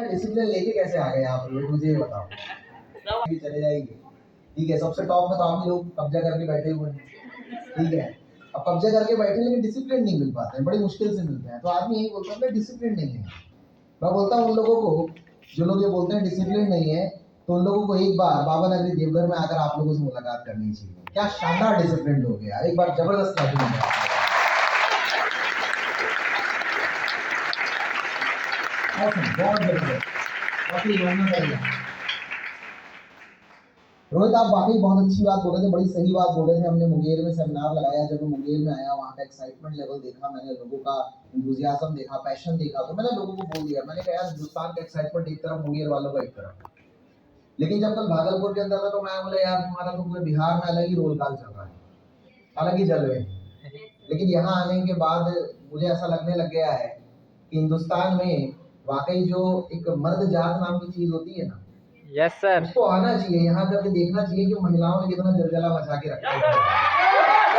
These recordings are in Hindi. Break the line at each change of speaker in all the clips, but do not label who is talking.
डिसिप्लिन लेके कैसे आ गए आप लोग, मुझे ये बताओ। भी चले जाएंगे, ठीक है, सबसे टॉप में तो आप लोग कब्जा करके बैठे हुए हैं, ठीक है। अब कब्जा करके बैठे लेकिन डिसिप्लिन नहीं मिल पाते हैं, बड़ी मुश्किल से मिलते हैं। तो आदमी यही बोलता है डिसिप्लिन नहीं है। मैं बोलता हूँ उन लोगों को जो लोग ये बोलते हैं डिसिप्लिन नहीं है, तो उन लोगों को एक बार बाबा नगरी देवघर में आकर आप लोगों से मुलाकात करनी चाहिए। क्या शानदार डिसिप्लिन लोग हैं, एक बार जबरदस्त क्लैपिंग है। बहुत जबरदस्त, काफी मेहनत है। रोहित आप वाकई बहुत अच्छी बात बोल रहे थे, बड़ी सही बात बोल रहे थे। हमने मुंगेर में सेमिनार लगाया, जब मैं मुंगेर में आया वहाँ का एक्साइटमेंट लेवल देखा, मैंने लोगों का एंथुसियाज्म देखा, पैशन देखा, तो मैंने लोगों को बोल दिया, मैंने कहा यार हिंदुस्तान का एक्साइटमेंट एक तरफ, मुंगेर वालों का एक तरफ। लेकिन जब कल भागलपुर के अंदर था तो मैं बोला यार तुम्हारा तो पूरे बिहार में अलग ही रोल काल चल रहा है, अलग ही जलवे। लेकिन यहाँ आने के बाद मुझे ऐसा लगने लग गया है कि हिंदुस्तान में वाकई जो एक मर्द जात नाम की चीज होती है ना,
यस सर,
उसको आना चाहिए, यहाँ करके देखना चाहिए कि महिलाओं ने कितना जलजला मचा के रखा है। क्या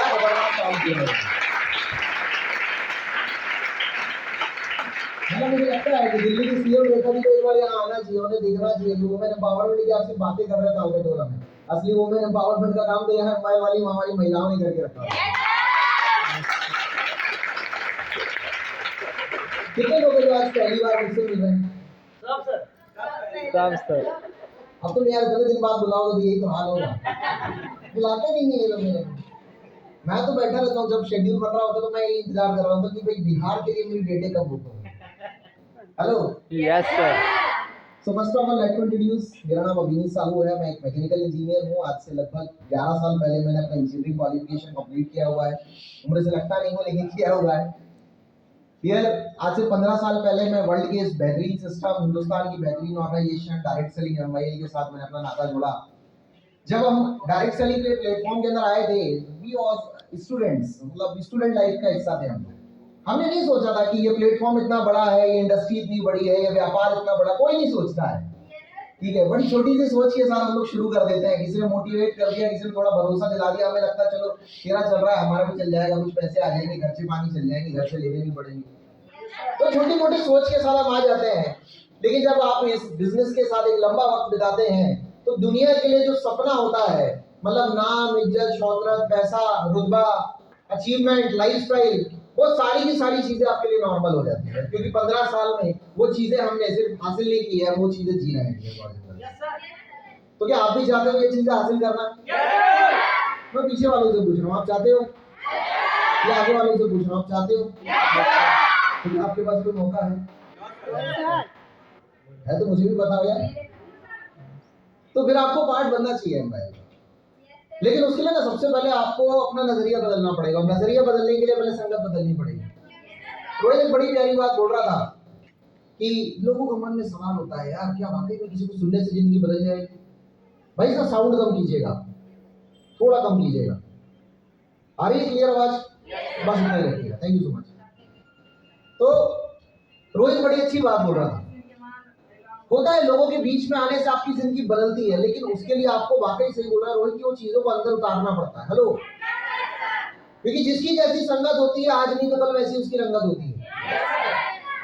खतरनाक काम किया है। मुझे लगता है कि दिल्ली की सीएम रेखा जी को एक बार यहाँ आना चाहिए, उन्हें देखना चाहिए कि वुमेन एम्पावरमेंट की आपसे बातें कर रहे थे आउटडोर में, असली वुमेन एम्पावरमेंट का काम तो यहाँ हमारी वाली हमारी महिलाओं ने करके रखा है। कितने लोग जो आज पहली बार मुझसे मिल रहे हैं?
सब सर।
अब तुम यार इतने दिन बाद बुलाओगे तो यही तो हाल होगा, बुलाते नहीं है ये लोग मेरे। मैं तो बैठा रहता हूँ, जब शेड्यूल बन रहा होता तो मैं यही इंतजार कर रहा होता कि भाई बिहार के लिए मेरी डेटें कब बुक होंगी। Hello,
yes sir.
So first of all let me introduce, मेरा नाम अभिनीत साहू है, मैं एक मैकेनिकल इंजीनियर हूँ। आज से लगभग 11 साल पहले मैंने अपना इंजीनियरिंग क्वालिफिकेशन कंप्लीट किया हुआ है। उम्र से लगता नहीं हो लेकिन किया हुआ है। फिर आज से 15 साल पहले मैं वर्ल्ड के इस बेहतरीन सिस्टम, हिंदुस्तान की बेहतरीन ऑर्गेनाइजेशन डायरेक्ट सेलिंग एमआईएल के साथ मैंने अपना नाता जोड़ा। जब हम डायरेक्ट सेलिंग के प्लेटफॉर्म के अंदर आए थे, वी वाज स्टूडेंट्स, मतलब स्टूडेंट लाइफ का हिस्सा थे हम। हमने नहीं सोचा था कि ये प्लेटफॉर्म इतना बड़ा है, ये इंडस्ट्री इतनी बड़ी है, ये व्यापार इतना बड़ा, कोई नहीं सोचता है, ठीक है। बड़ी छोटी सी सोच के साथ हम लोग शुरू कर देते हैं। किसी ने मोटिवेट कर दिया, किसी ने थोड़ा भरोसा दिला दिया, हमें लगता है चलो तेरा चल रहा है, हमारा भी चल जाएगा, कुछ पैसे आ जाएंगे, खर्चे पानी चल जाएंगे, घर से लेने नहीं पड़ेंगे। तो छोटी मोटी सोच के साथ हम आ जाते हैं। लेकिन जब आप इस बिजनेस के साथ एक लंबा वक्त बिताते हैं तो दुनिया के लिए जो सपना होता है, मतलब नाम, इज्जत, शौहरत, पैसा, रुतबा, अचीवमेंट, लाइफस्टाइल, वो सारी की सारी चीजें आपके लिए नॉर्मल हो जाती है, क्योंकि 15 साल में वो चीजें हमने सिर्फ हासिल नहीं की है, वो चीजें जी रहे हैं। तो क्या आप भी चाहते हो ये चीजें हासिल करना? मैं पीछे वालों से पूछ रहा हूँ, आप चाहते हो? या आगे वालों से पूछ रहा हूँ, आप चाहते हो? तो आपके पास कोई मौका है तो मुझे भी बताओ यार। तो फिर आपको पार्ट बनना चाहिए भाई। लेकिन उसके लिए ना सबसे पहले आपको अपना नजरिया बदलना पड़ेगा। नजरिया बदलने के लिए पहले संगत बदलनी पड़ेगी। रोहित एक बड़ी प्यारी बात बोल रहा था कि लोगों के मन में सवाल होता है, यार क्या वाकई में किसी को सुनने से जिंदगी बदल जाएगी? भाई इसका साउंड कम कीजिएगा, थोड़ा कम कीजिएगा। आ रही है क्लियर आवाज? बस इतना ही रखिएगा, थैंक यू सो मच। तो रोहित बड़ी अच्छी बात बोल रहा था। होता है लोगों के बीच में आने से आपकी जिंदगी बदलती है, लेकिन उसके लिए आपको वाकई सही बोल रहा है रोहित कि वो चीजों को अंदर उतारना पड़ता है। हेलो, क्योंकि जिसकी जैसी संगत होती है आज नहीं तो कल वैसी उसकी रंगत होती है।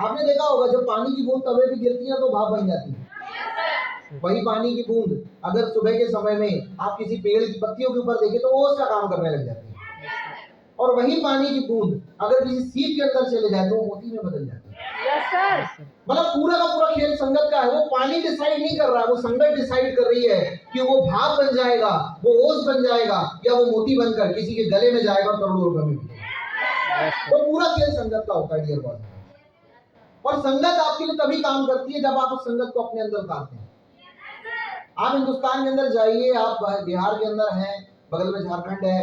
आपने देखा होगा जब पानी की बूंद तवे पे गिरती है तो भाप बन जाती है। वही पानी की बूंद अगर सुबह के समय में आप किसी पेड़ की पत्तियों के ऊपर देखें तो वो उसका काम करने लग जाती है। और वही पानी की बूंद अगर किसी सीप के अंदर चले जाए तो वो मोती में बदल जाती है। मतलब पूरा का पूरा खेल संगत का है। वो पानी डिसाइड नहीं कर रहा है, वो संगत डिसाइड कर रही है कि वो भाप बन जाएगा, वो ओस बन जाएगा, या वो मोती बनकर किसी के गले में जाएगा और करोड़ों रुपए में बिकेगा। तो पूरा खेल संगत का होता है डियर बॉस। और संगत आपके लिए तभी काम करती है जब आप उस संगत को अपने अंदर उतारते हैं। आप हिंदुस्तान के अंदर जाइए, आप बिहार के अंदर हैं, बगल में झारखंड है,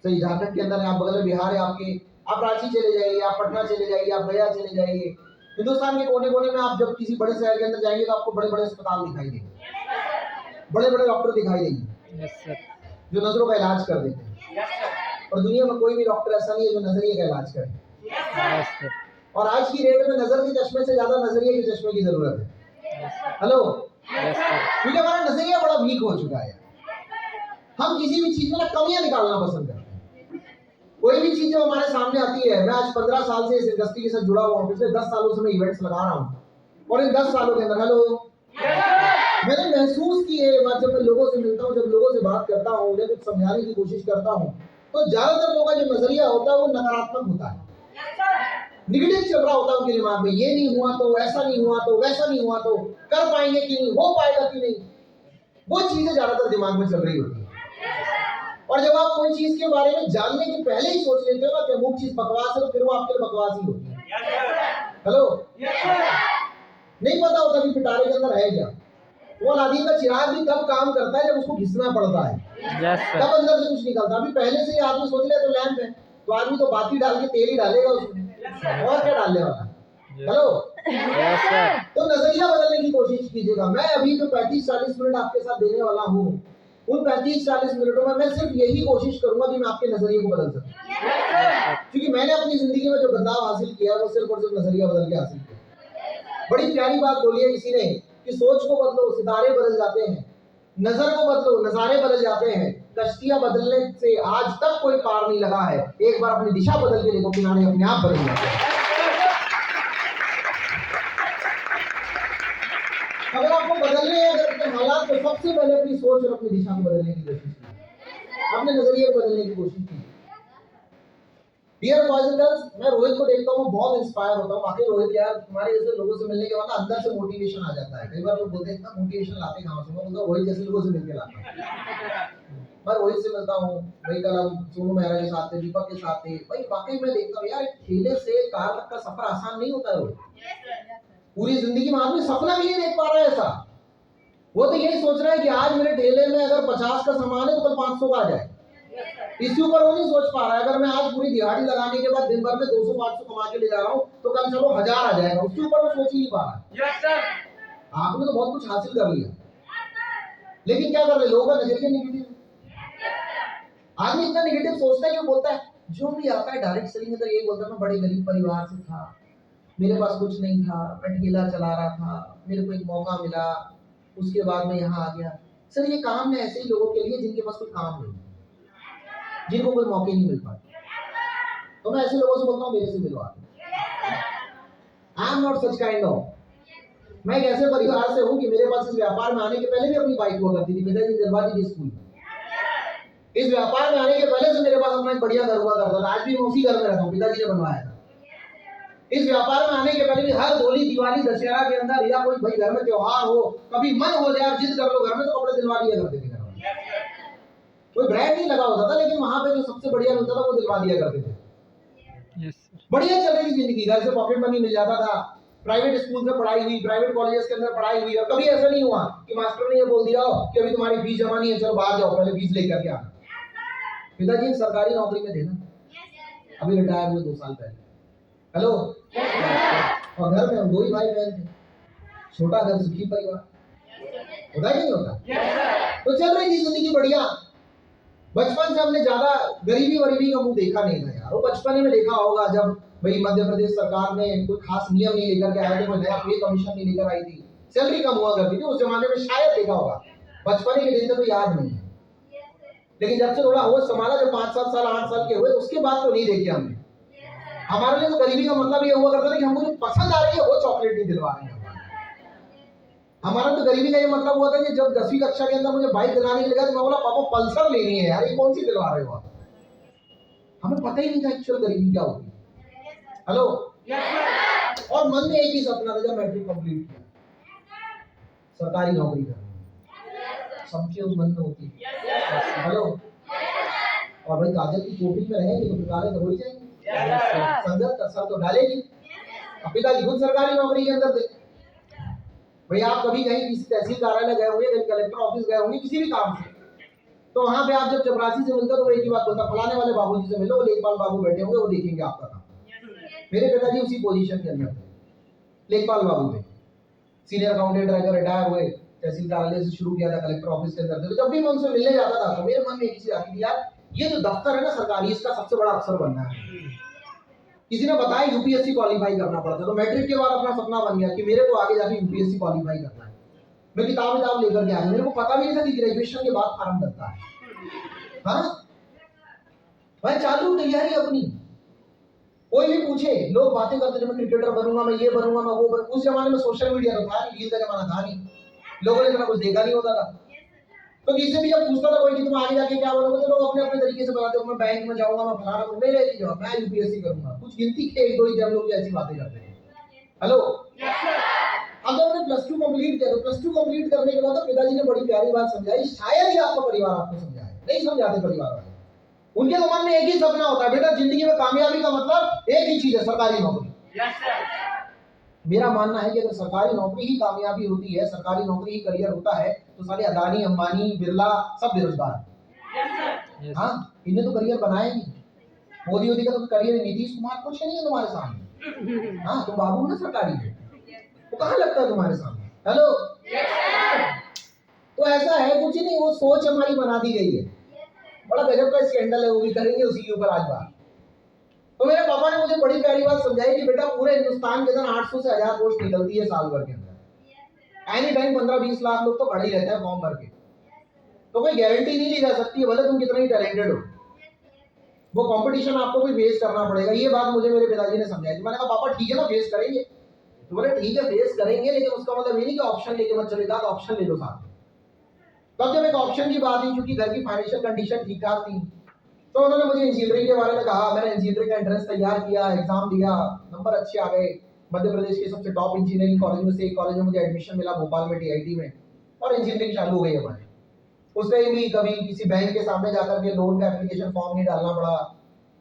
सही झारखंड के अंदर है, आप बगल में बिहार है आपके, आप रांची चले जाइए, आप पटना चले जाइए, आप गया चले जाइए, हिंदुस्तान के कोने कोने में आप जब किसी बड़े शहर के अंदर जाएंगे तो आपको बड़े बड़े अस्पताल दिखाई देंगे, बड़े बड़े डॉक्टर दिखाई देंगे जो नजरों का इलाज कर देते हैं। और दुनिया में कोई भी डॉक्टर ऐसा नहीं है जो नजरिए का इलाज करे। और आज की डेट में नजर के चश्मे से ज्यादा नजरिए के चश्मे की जरूरत है। हेलो, क्योंकि हमारा नजरिया बड़ा वीक हो चुका है। हम किसी भी चीज में ना कमियां निकालना पसंद करते हैं। कोई भी चीज जो हमारे सामने आती है, मैं आज 15 साल से इस इंडस्ट्री के साथ जुड़ा हुआ हूँ, पिछले 10 सालों से मैं इवेंट्स लगा रहा हूँ। और इन 10 सालों के अंदर, हेलो, मैंने महसूस की है ये बात, जब मैं लोगों से मिलता हूँ, जब लोगों से बात करता हूँ, उन्हें कुछ समझाने की कोशिश करता हूँ, तो ज्यादातर लोगों का जो नजरिया होता है वो नकारात्मक होता है, निगेटिव चल रहा होता है उनके दिमाग में। ये नहीं हुआ तो, ऐसा नहीं हुआ तो, वैसा नहीं हुआ तो, कर पाएंगे कि नहीं, हो पाएगा कि नहीं, वो चीजें ज्यादातर दिमाग में चल रही होती है। और जब आप कोई चीज के बारे में जानने के पहले ही सोच लेते हो ना कि वो चीज बकवास है, तो फिर वो आपके लिए बकवास ही होती है। हेलो, नहीं पता होता कि पिटारे के अंदर है क्या। वो अलादीन का चिराग भी तब काम करता है जब उसको घिसना पड़ता है, तब अंदर से कुछ निकलता। अभी पहले से ही आदमी सोच ले तो लैंप है, तो आदमी तो बाती डाल के तेल ही डालेगा उसमें, और क्या डालने वाला। हेलो, तो नजरिया बदलने की कोशिश कीजिएगा। मैं अभी जो 35-40 मिनट आपके साथ देने वाला हूँ, उन 35-40 मिनटों में मैं सिर्फ यही कोशिश करूंगा कि मैं आपके नजरिए को बदल सकूं, क्योंकि मैंने अपनी जिंदगी में जो बदलाव हासिल किया वो सिर्फ और सिर्फ नजरिया बदल के हासिल किया। बड़ी प्यारी बात बोली है किसी ने कि सोच को बदलो, सितारे बदल जाते हैं, नजर को बदलो, नजारे बदल जाते हैं, कश्तियां बदलने से आज तक कोई पार नहीं लगा है, एक बार अपनी दिशा बदल के देखो, किनारे अपने आप बदल जाते हैं। अगर आपको बदलने हैं अगर अपने हालात, तो सबसे पहले अपनी सोच और अपनी दिशा को बदलने की कोशिश कीजिए, अपने नजरिए को बदलने की कोशिश कीजिए। डियर बॉयज एंड गर्ल्स, मैं रोहित को देखता हूँ, बहुत इंस्पायर होता हूँ। आखिर रोहित यार, तुम्हारे जैसे लोगों से मिलने के बाद अंदर से मोटिवेशन आ जाता है। कई बार लोग बोलते हैं इतना मोटिवेशन लाते कहाँ से, मैं बोलता हूँ रोहित जैसे लोगों से मिलकर लाता हूँ। मैं रोहित से मिलता हूँ, वही कल हम सोनू मेहरा के साथ थे, दीपक के साथ थे, भाई वाकई में देखता हूँ यार, एक ठेले से कार तक का सफर आसान नहीं होता है। पूरी जिंदगी में आदमी सपना भी नहीं देख पा रहा है ऐसा। वो तो यही सोच रहा है कि आज मेरे ठेले में अगर 50 का सामान है तो कल 500 का आ जाए, इसके ऊपर वो नहीं सोच पा रहा है अगर मैं आज पूरी दिहाड़ी लगाने के बाद दिन भर में 200-500 कमा के ले जा रहा हूँ तो कल चलो 1000 आ जाएगा, उसके ऊपर वो सोच ही नहीं पा रहा। आपने तो बहुत कुछ हासिल कर लिया, लेकिन क्या कर रहे लोगों का नजरिया निगेटिव। आदमी इतना निगेटिव सोचता है कि वो बोलता है जो भी आता है डायरेक्ट सेलिंग में तो यही बोलता है मैं बड़े गरीब परिवार से था, मेरे पास कुछ नहीं था, मैं ठेला चला रहा था, मेरे को एक मौका मिला, उसके बाद मैं यहाँ आ गया। सर ये काम है ऐसे ही लोगों के लिए जिनके पास कोई काम नहीं, जिनको कोई मौके नहीं मिल पाते। तो मैं ऐसे लोगों से बोलता हूँ मेरे से मिलो आके। I am not such kind of. मैं एक ऐसे परिवार से हूँ कि मेरे पास इस व्यापार में आने के पहले भी अपनी बाइक हुआ करती थी, पिताजी जलवाजी की स्कूल। इस व्यापार में आने के पहले से मेरे पास अपना एक बढ़िया घर हुआ करता था, आज भी मैं उसी घर में रहता हूँ, पिताजी ने बनवाया था। इस व्यापार में आने के पहले भी हर होली, दिवाली, दशहरा के अंदर या कोई भाई घर में त्योहार हो, कभी मन हो जाए जिद कर लो घर में तो कपड़े दिलवा दिया करते थे। कोई ब्रांड नहीं लगा होता था, लेकिन वहां पे जो सबसे बढ़िया मिलता था वो दिलवा दिया करते थे। बढ़िया चल रही थी जिंदगी, घर से पॉकेट मनी मिल जाता था, प्राइवेट स्कूल में पढ़ाई हुई, प्राइवेट कॉलेजेस के अंदर पढ़ाई हुई, और कभी ऐसा नहीं हुआ कि मास्टर ने ये बोल दिया कि अभी तुम्हारी फीस जमा नहीं है, चलो बाहर जाओ पहले फीस लेकर के आना। पिताजी सरकारी नौकरी में थे ना, अभी रिटायर हुए 2 साल पहले। हेलो, और घर में हम 2 ही भाई बहन थे, छोटा घर सुखी परिवार, होता है नहीं होता। तो चल रही थी जिंदगी बढ़िया। बचपन से हमने ज्यादा गरीबी वरीबी का मुंह देखा नहीं था यार। वो बचपन में देखा होगा जब भाई मध्य प्रदेश सरकार ने कोई खास नियम नहीं लेकर के आया थे, कोई नया पे कमीशन नहीं लेकर आई थी, सैलरी कम हुआ करती थी उस जमाने में, शायद देखा होगा। बचपन के दिन तो याद नहीं है, लेकिन जब से थोड़ा होश संभाला, जब 5-7 साल 8 साल के हुए तो उसके बाद तो नहीं देखे हमने। हमारे लिए तो गरीबी का मतलब ये हुआ करता था कि हमको जो पसंद आ रही है वो चॉकलेट नहीं दिलवा रहे हैं। हमारा तो गरीबी का ये मतलब हुआ था कि जब 10वीं कक्षा के अंदर मुझे बाइक दिलाने के लिए तो मैं बोला पापा पल्सर लेनी है यार, ये कौन सी दिलवा रहे हो आप। हमें पता ही नहीं था एक्चुअल गरीबी क्या होती है। हेलो, और मन में एक ही सपना था जब मैट्रिक कंप्लीट किया, सरकारी नौकरी करनी, सबके मन में होती है। हेलो, और भाई काजल की कोठी में रहेंगे तो पितारे तो हो ही जाएंगे, संगत का सर तो डालेगी। अब पिताजी खुद सरकारी नौकरी के अंदर थे। भाई आप कभी कहीं किसी तहसील कार्यालय गए होंगे, कहीं कलेक्टर ऑफिस गए होंगे किसी भी काम से, तो वहां पे आप जब चपरासी से मिलते हो तो वो एक ही बात बोलता, फलाने वाले बाबूजी से मिलो, वो लेखपाल बाबू बैठे होंगे, वो देखेंगे आपका काम। मेरे पिताजी उसी पोजीशन के अंदर थे, लेखपाल बाबू थे, सीनियर अकाउंटेंट रहकर रिटायर हुए, तहसील कार्यालय से शुरू किया था, कलेक्टर ऑफिस के अंदर थे। तो जब भी मैं उनसे मिलने जाता था तो मेरे मन में एक चीज आती थी, यार ये जो दफ्तर है ना सरकारी, इसका सबसे बड़ा अफसर बनना है। किसी ने बताया यूपीएससी क्वालीफाई करना पड़ता है, तो मैट्रिक के बाद अपना सपना बन गया कि मेरे को आगे जाके यूपीएससी क्वालीफाई करना है। मैं किताब लेकर के आया, मेरे को पता भी नहीं था कि ग्रेजुएशन के बाद फॉर्म बनता है। हाँ, मैं चालू तैयारी अपनी, कोई भी पूछे, लोग बातें करते थे मैं क्रिकेटर बनूंगा, मैं ये बनूंगा, मैं वो बनूंगा। उस जमाने में सोशल मीडिया तो था नहीं, रील का जमाना था नहीं, लोगों ने इतना कुछ देखा नहीं होता था। तो किसी भी जब पूछता था कोई कि तुम आगे जाके क्या बनोगे, तो लोग अपने अपने तरीके से बताते हो, मैं बैंक में जाऊंगा, मैं फलाना बनूंगा। मेरे एक ही जवाब, मैं यूपीएससी करूंगा। कुछ गिनती के एक दो ही जब लोग ऐसी बातें करते थे। हेलो, अब जब मैंने प्लस टू कंप्लीट किया, तो प्लस टू कंप्लीट करने के बाद पिताजी ने बड़ी प्यारी बात समझाई, शायद ही आपका परिवार आपको समझाए, नहीं समझाते परिवार वाले। उनके तो मन में एक ही सपना होता है, बेटा जिंदगी में कामयाबी का मतलब एक ही चीज है, सरकारी नौकरी। मेरा मानना है कि अगर सरकारी नौकरी ही कामयाबी होती है, सरकारी नौकरी ही करियर होता है, तो सारे अदानी, अंबानी, बिरला सब बेरोजगार हैं। हाँ, इन्हें तो करियर बनाया नहीं। मोदी का तो करियर, नीतीश कुमार कुछ नहीं है तुम्हारे सामने। हाँ, तुम बाबू ना सरकारी है, वो कहाँ लगता है तुम्हारे सामने। हेलो, तो ऐसा है कुछ नहीं, वो सोच हमारी बना दी गई है। बड़ा गजब का स्कैंडल है, वो भी करेंगे उसी के ऊपर आज बात। तो मेरे पापा ने मुझे बड़ी प्यारी बात समझाई कि बेटा पूरे हिंदुस्तान के अंदर 800 से 1000 पोस्ट निकलती है साल भर के अंदर। एनी टाइम 15-20 लाख लोग तो खड़े ही रहते हैं फॉर्म भर के। तो कोई गारंटी नहीं ली जा सकती है, भले तुम कितना ही टैलेंटेड हो, वो कंपटीशन आपको भी फेस करना पड़ेगा। ये बात मुझे मेरे पिताजी ने समझाई। मैंने कहा पापा ठीक है ना, फेस करेंगे। तो बोले ठीक है फेस करेंगे, लेकिन उसका मतलब ये नहीं कि ऑप्शन लेके मत चलेगा, तो ऑप्शन ले लो साथ में। तब जब एक ऑप्शन की बात हुई, क्योंकि घर की फाइनेंशियल कंडीशन ठीक ठाक थी, तो उन्होंने मुझे इंजीनियरिंग के बारे में कहा। मैंने इंजीनियरिंग का एंट्रेंस तैयार किया, एग्जाम दिया, नंबर अच्छे आ गए। मध्य प्रदेश के सबसे टॉप इंजीनियरिंग कॉलेज में से एक कॉलेज में मुझे एडमिशन मिला, भोपाल में, टीआईटी में, और इंजीनियरिंग चालू हो गई हमारी। उसमें भी कभी किसी बैंक के सामने जाकर के लोन का एप्लीकेशन फॉर्म नहीं डालना पड़ा।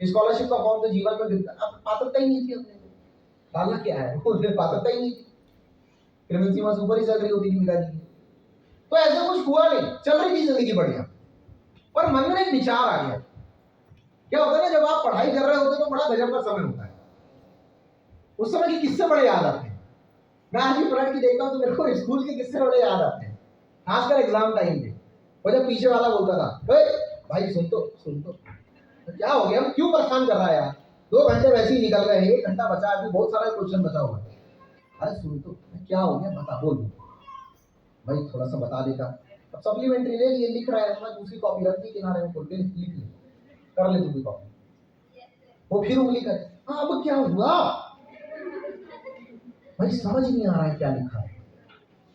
स्कॉलरशिप का फॉर्म तो जीवन में पात्रता ही नहीं थी, अपने डालना क्या है, पात्रता ही नहीं थी। क्रिमिनल सीमा से ऊपर ही सैलरी होती थी पिताजी की। तो ऐसा कुछ हुआ नहीं, चल रही थी जिंदगी बढ़िया। पर मन में एक विचार आ गया। क्या होता है ना, जब आप पढ़ाई कर रहे होते तो बड़ा गजब का समय होता है। उस समय के किस्से बड़े याद आते हैं। मैं आज भी पलट के देखता हूँ तो मेरे को स्कूल के किस्से बड़े याद आते हैं, खासकर एग्जाम टाइम पे। और जब पीछे वाला बोलता था, भाई सुन तो क्या हो गया, क्यों परेशान कर रहा है यार, 2 घंटे वैसे ही निकल गए, 1 घंटा बचा है, अभी बहुत सारा क्वेश्चन बचा हुआ है। अरे सुन तो, क्या हो गया बता, बोल भाई, थोड़ा सा बता देता। अब सप्लीमेंट्री ले लिए, लिख रहा है, मैं दूसरी कॉपी रख दी किनारे में, खोल के लिख ले, कर ले दूसरी कॉपी। वो फिर उंगली कर, हाँ अब क्या हुआ भाई, समझ नहीं आ रहा है क्या लिखा है।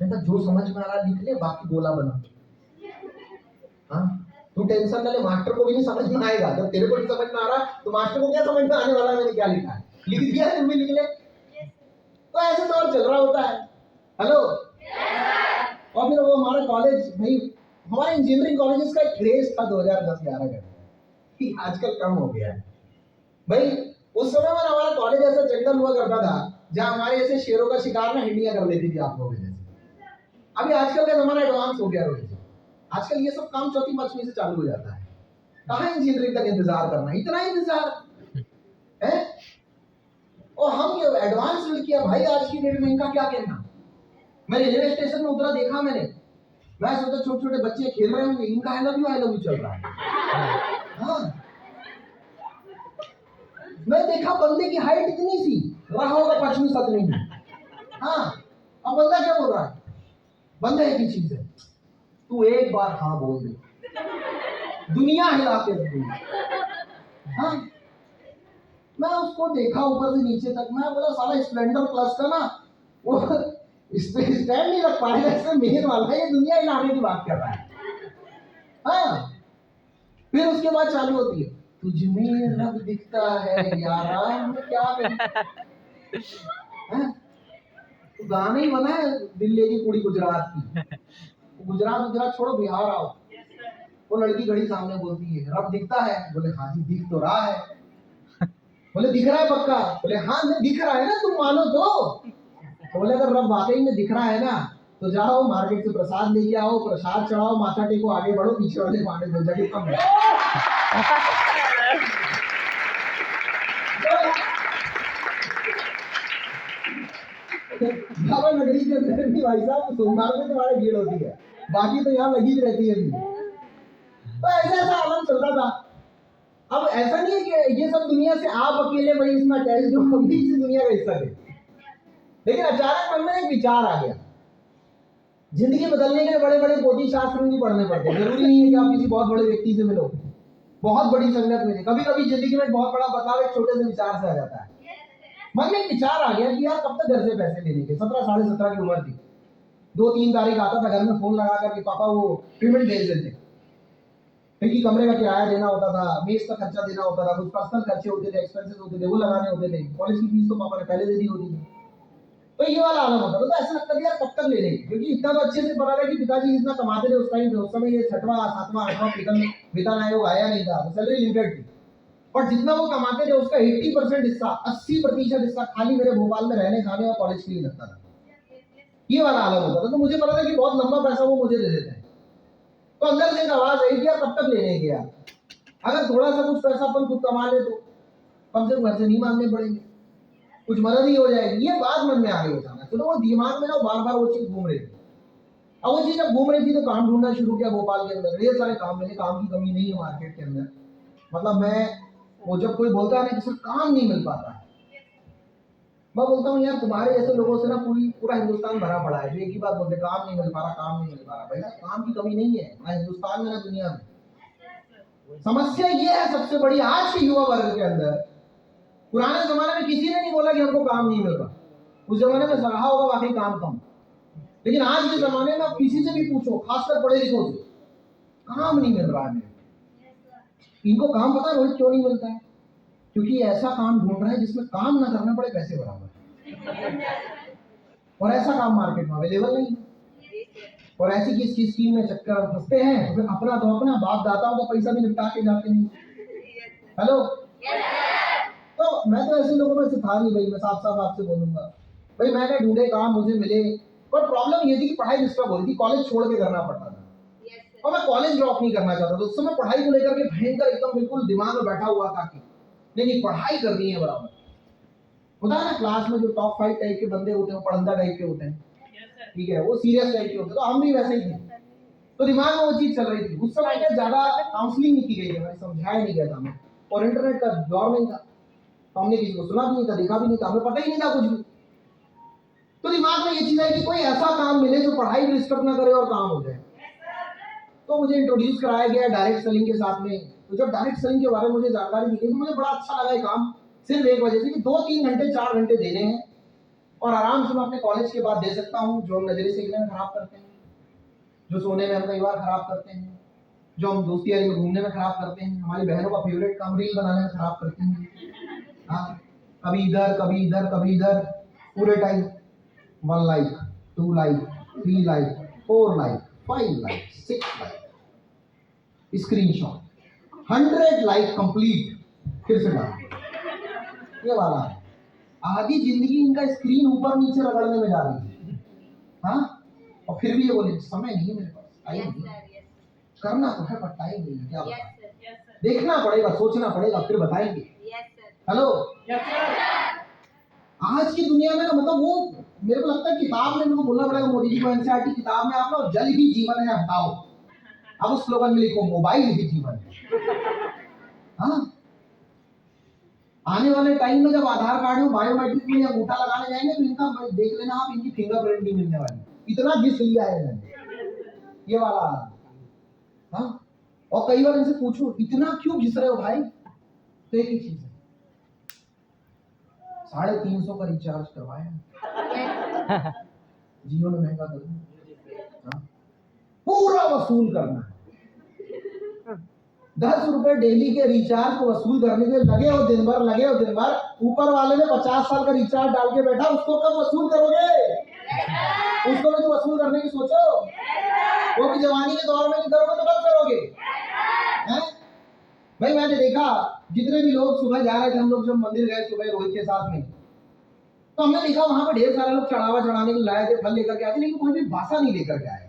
मैं कहा जो समझ में आ रहा है लिख ले, बाकी गोला बना। हाँ, तू टेंशन ना ले, मास्टर को भी नहीं समझ में आएगा। जब तेरे को नहीं समझ में आ रहा तो मास्टर को क्या समझ में आने वाला है मैंने क्या लिखा है, लिख दिया है, तुम भी लिख ले। तो ऐसे दौर चल रहा होता है। हेलो, और फिर वो हमारा कॉलेज, भाई हमारे इंजीनियरिंग कॉलेजेस का एक क्रेज था 2010-11 का, आजकल कम हो गया है भाई। उस समय में हमारा कॉलेज ऐसा जंगल हुआ करता था जहां हमारे ऐसे शेरों का शिकार ना हिंडियां कर लेती थी आप लोगों जैसे। अभी आजकल का जमाना एडवांस हो गया रोज, आजकल ये सब काम 4वीं-5वीं से चालू हो जाता है। कहाँ इंजीनियरिंग तक इंतजार करना, इतना इंतजार है। और हम ये एडवांस लड़कियां, भाई आज की डेट में इनका क्या कहना। मैं रेलवे स्टेशन में उतरा, देखा मैंने, मैं सोचा छोटे छोटे बच्चे खेल रहे होंगे, इनका आई लव यू चल रहा है। हाँ, मैं देखा बंदे की हाइट इतनी सी, रहा होगा 5वीं-7वीं में। हाँ, अब बंदा क्या बोल रहा है, बंदा एक ही चीज है, तू एक बार हाँ बोल दे, दुनिया हिला के रख दूंगा। हाँ, मैं उसको देखा ऊपर से नीचे तक, मैं बोला साला स्प्लेंडर प्लस का ना वो स्टैंड नहीं रख पाएगा, इसमें मेन वाला है, ये दुनिया हिलाने की बात कर रहा है। हाँ, फिर उसके बाद चालू होती है, तुझमें रब दिखता है यारा, मैं क्या करूं। तो गाना ही बना है दिल्ली की कुड़ी गुजरात की, गुजरात छोड़ो, बिहार आओ, वो लड़की घड़ी सामने बोलती है रब दिखता है, बोले हाँ जी दिख तो रहा है। बोले दिख रहा है पक्का, बोले हाँ दिख रहा है ना, तुम मानो तो। बोले अगर रब वाकई में दिख रहा है ना, तो जाओ मार्केट से प्रसाद लेके आओ, प्रसाद चढ़ाओ, माथा टेको, आगे बढ़ो, पीछे वाले पाने दो, जगह कम है। नगरी के अंदर भी भाई साहब सोमवार में तुम्हारी भीड़ होती है, बाकी तो यहाँ लगी रहती है। तो ऐसा आलम चलता था। अब ऐसा नहीं है कि ये सब दुनिया से आप अकेले भाई इसमें अटैच हो, हम भी इसी दुनिया का हिस्सा थे। लेकिन अचानक मन में एक विचार आ गया, जिंदगी बदलने के लिए बड़े बड़े कोटि शास्त्र नहीं पढ़ने पड़ते, जरूरी नहीं है कि आप किसी बहुत बड़े व्यक्ति से मिलो, बहुत बड़ी संगत में। कभी कभी जिंदगी में बहुत बड़ा बदलाव एक छोटे से विचार से आ जाता है। मन में एक विचार आ गया कि यार कब तक घर से पैसे लेने के। 17 साढ़े 17 की उम्र थी। 2-3 तारीख आता था घर में फोन लगा कर कि पापा वो पेमेंट भेज देते, क्योंकि कमरे का किराया देना होता था, मेस का खर्चा देना होता था, कुछ पर्सनल खर्चे होते थे, एक्सपेंसेस होते थे, वो लगाने होते थे। कॉलेज की फीस तो पापा ने पहले दे दी होती थी। तो ये वाला आलम होता था। तो ऐसा लगता था यार कब तक ले लेंगे, क्योंकि इतना तो अच्छे से पता था कि पिताजी इतना कमाते थे उस टाइम पे। उस समय ये 6वां 7वां 8वां वेतन आयोग आया नहीं था, तो सैलरी लिमिटेड थी। और जितना वो कमाते थे उसका 80% हिस्सा, 80% हिस्सा खाली मेरे भोपाल में रहने खाने और कॉलेज के लिए लगता था। ये वाला आलम होता था। तो मुझे पता था कि बहुत लंबा पैसा वो मुझे दे देते हैं। तो अंदर से एक आवाज आई कि यार कब तक लेने के यार, अगर थोड़ा सा कुछ पैसा अपन खुद कमा ले तो कम से कम घर से नहीं मांगने पड़ेंगे, कुछ मदद ही हो जाएगी। ये बात मन में आ गई अचानक। तो वो दिमाग में ना बार बार वो चीज घूम रही थी। अब वो चीज जब घूम रही थी तो काम ढूंढना शुरू किया भोपाल के अंदर। ढेर सारे काम मिले, काम की कमी नहीं है मार्केट के अंदर। मतलब मैं वो जब कोई बोलता है ना कि सर काम नहीं मिल पाता है, मैं बोलता हूँ यार तुम्हारे जैसे लोगों से ना पूरा हिंदुस्तान भरा पड़ा है जो एक ही बात बोलते हैं, काम नहीं मिल पा रहा, काम नहीं मिल पा रहा। भाई साहब काम की कमी नहीं है ना हिंदुस्तान में ना दुनिया में। समस्या ये है सबसे बड़ी आज के युवा वर्ग के अंदर। पुराने जमाने में किसी ने नहीं बोला कि हमको काम नहीं मिल रहा, उस जमाने में सराहा होगा वाकई काम कम। लेकिन आज के जमाने में आप किसी से भी पूछो, खासकर पढ़े लिखों से, काम नहीं मिल रहा है। इनको काम पता है रोहित क्यों नहीं मिलता है? क्योंकि ऐसा काम ढूंढ रहा है जिसमें काम ना करना पड़े, पैसे बराबर। और ऐसा काम मार्केट में अवेलेबल नहीं है। और ऐसी किसी स्कीम में चक्कर फंसते हैं तो फिर अपना तो अपना बाप दाताओं का पैसा भी निपटा के जाते हैं। हेलो, तो मैं तो ऐसे लोगों में से था नहीं भाई। मैं साफ साफ आपसे बोलूंगा भाई, मैंने ढूंढे काम, मुझे मिले। पर प्रॉब्लम ये थी कि पढ़ाई डिस्टर्ब हो रही थी, कॉलेज छोड़ के करना पड़ता था। और मैं कॉलेज ड्रॉप नहीं करना चाहता था। उस समय पढ़ाई को लेकर के भयंकर एकदम बिल्कुल दिमाग में बैठा हुआ था कि नहीं पढ़ाई करनी है बराबर। होता है ना क्लास में जो टॉप 5 टाइप के बंदे होते हैं, वो पढ़ंदा टाइप के होते हैं, ठीक है, वो सीरियस टाइप के होते हैं। तो हम भी वैसे ही थे। तो दिमाग में वो चीज चल रही थी। उस समय क्या ज्यादा काउंसलिंग नहीं की गई थी, समझाया नहीं गया था हमें, और इंटरनेट का दौर नहीं था, तो हमने किसी को सुना भी नहीं था, देखा भी नहीं था, हमें पता ही नहीं था कुछ भी। तो दिमाग में ये चीज आई कि कोई ऐसा काम मिले जो पढ़ाई भी डिस्टर्ब ना करे और काम हो जाए। तो मुझे इंट्रोड्यूस कराया गया डायरेक्ट सेलिंग के साथ में। तो जब डायरेक्ट सेलिंग के बारे में मुझे जानकारी दी गई तो मुझे बड़ा अच्छा लगा ये काम। सिर्फ एक वजह से कि 2-3 घंटे 4 घंटे देने हैं और आराम से मैं अपने कॉलेज के बाद दे सकता हूँ। जो हम नजरिए सीखने में खराब करते हैं, जो सोने में हम कई बार खराब करते हैं, जो हम दोस्ती यारी में घूमने में खराब करते हैं, हमारी बहनों का फेवरेट काम रील बनाने में खराब करते हैं। हाँ, कभी इधर कभी इधर कभी इधर, पूरे time 1 like 2 like 3 like 4 like 5 like 6 like, screenshot 100 like complete, फिर से डाल। ये वाला है। आधी जिंदगी इनका स्क्रीन ऊपर नीचे रगड़ने में जा रही है। हाँ, और फिर भी ये बोले समय नहीं मेरे पास, टाइम नहीं। करना तो है पर टाइम नहीं है। क्या बताएं? देखना पड़ेगा, सोचना पड़ेगा, फिर बताएंगे। हेलो, आज की दुनिया में ना मतलब वो मेरे को लगता है किताब में मेरे को बोलना पड़ेगा मोदी जी को, एनसीईआरटी किताब में आप ना जल ही जीवन है हटाओ, अब उस स्लोगन में लिखो मोबाइल ही जीवन है। हाँ, आने वाले टाइम में जब आधार कार्ड में बायोमेट्रिक में अंगूठा लगाने जाएंगे तो इनका देख लेना आप, इनकी फिंगरप्रिंट नहीं मिलने वाली। इतना घिस लिया है इन्होंने, ये वाला। हाँ, और कई बार इनसे पूछो इतना क्यों घिस रहे हो भाई, तो एक ही चीज है, 350 का रिचार्ज करवाया, जियो ने महंगा कर दिया, पूरा वसूल करना है। 10 रुपए डेली के रिचार्ज को वसूल करने के लगे हो दिन भर, लगे हो दिन भर। ऊपर वाले ने 50 साल का रिचार्ज डाल के बैठा, उसको कब वसूल करोगे? उसको भी तो वसूल करने की सोचो। वो भी जवानी के दौर में नहीं करोगे तो कब करोगे? हैं? भाई मैंने देखा जितने भी लोग सुबह जा रहे थे, हम लोग जब मंदिर गए सुबह रोहित के साथ में, तो हमने देखा वहां पर ढेर सारे लोग चढ़ावा चढ़ाने के लाए थे, फल लेकर के आए थे, लेकिन कोई भी बासा नहीं लेकर के आए,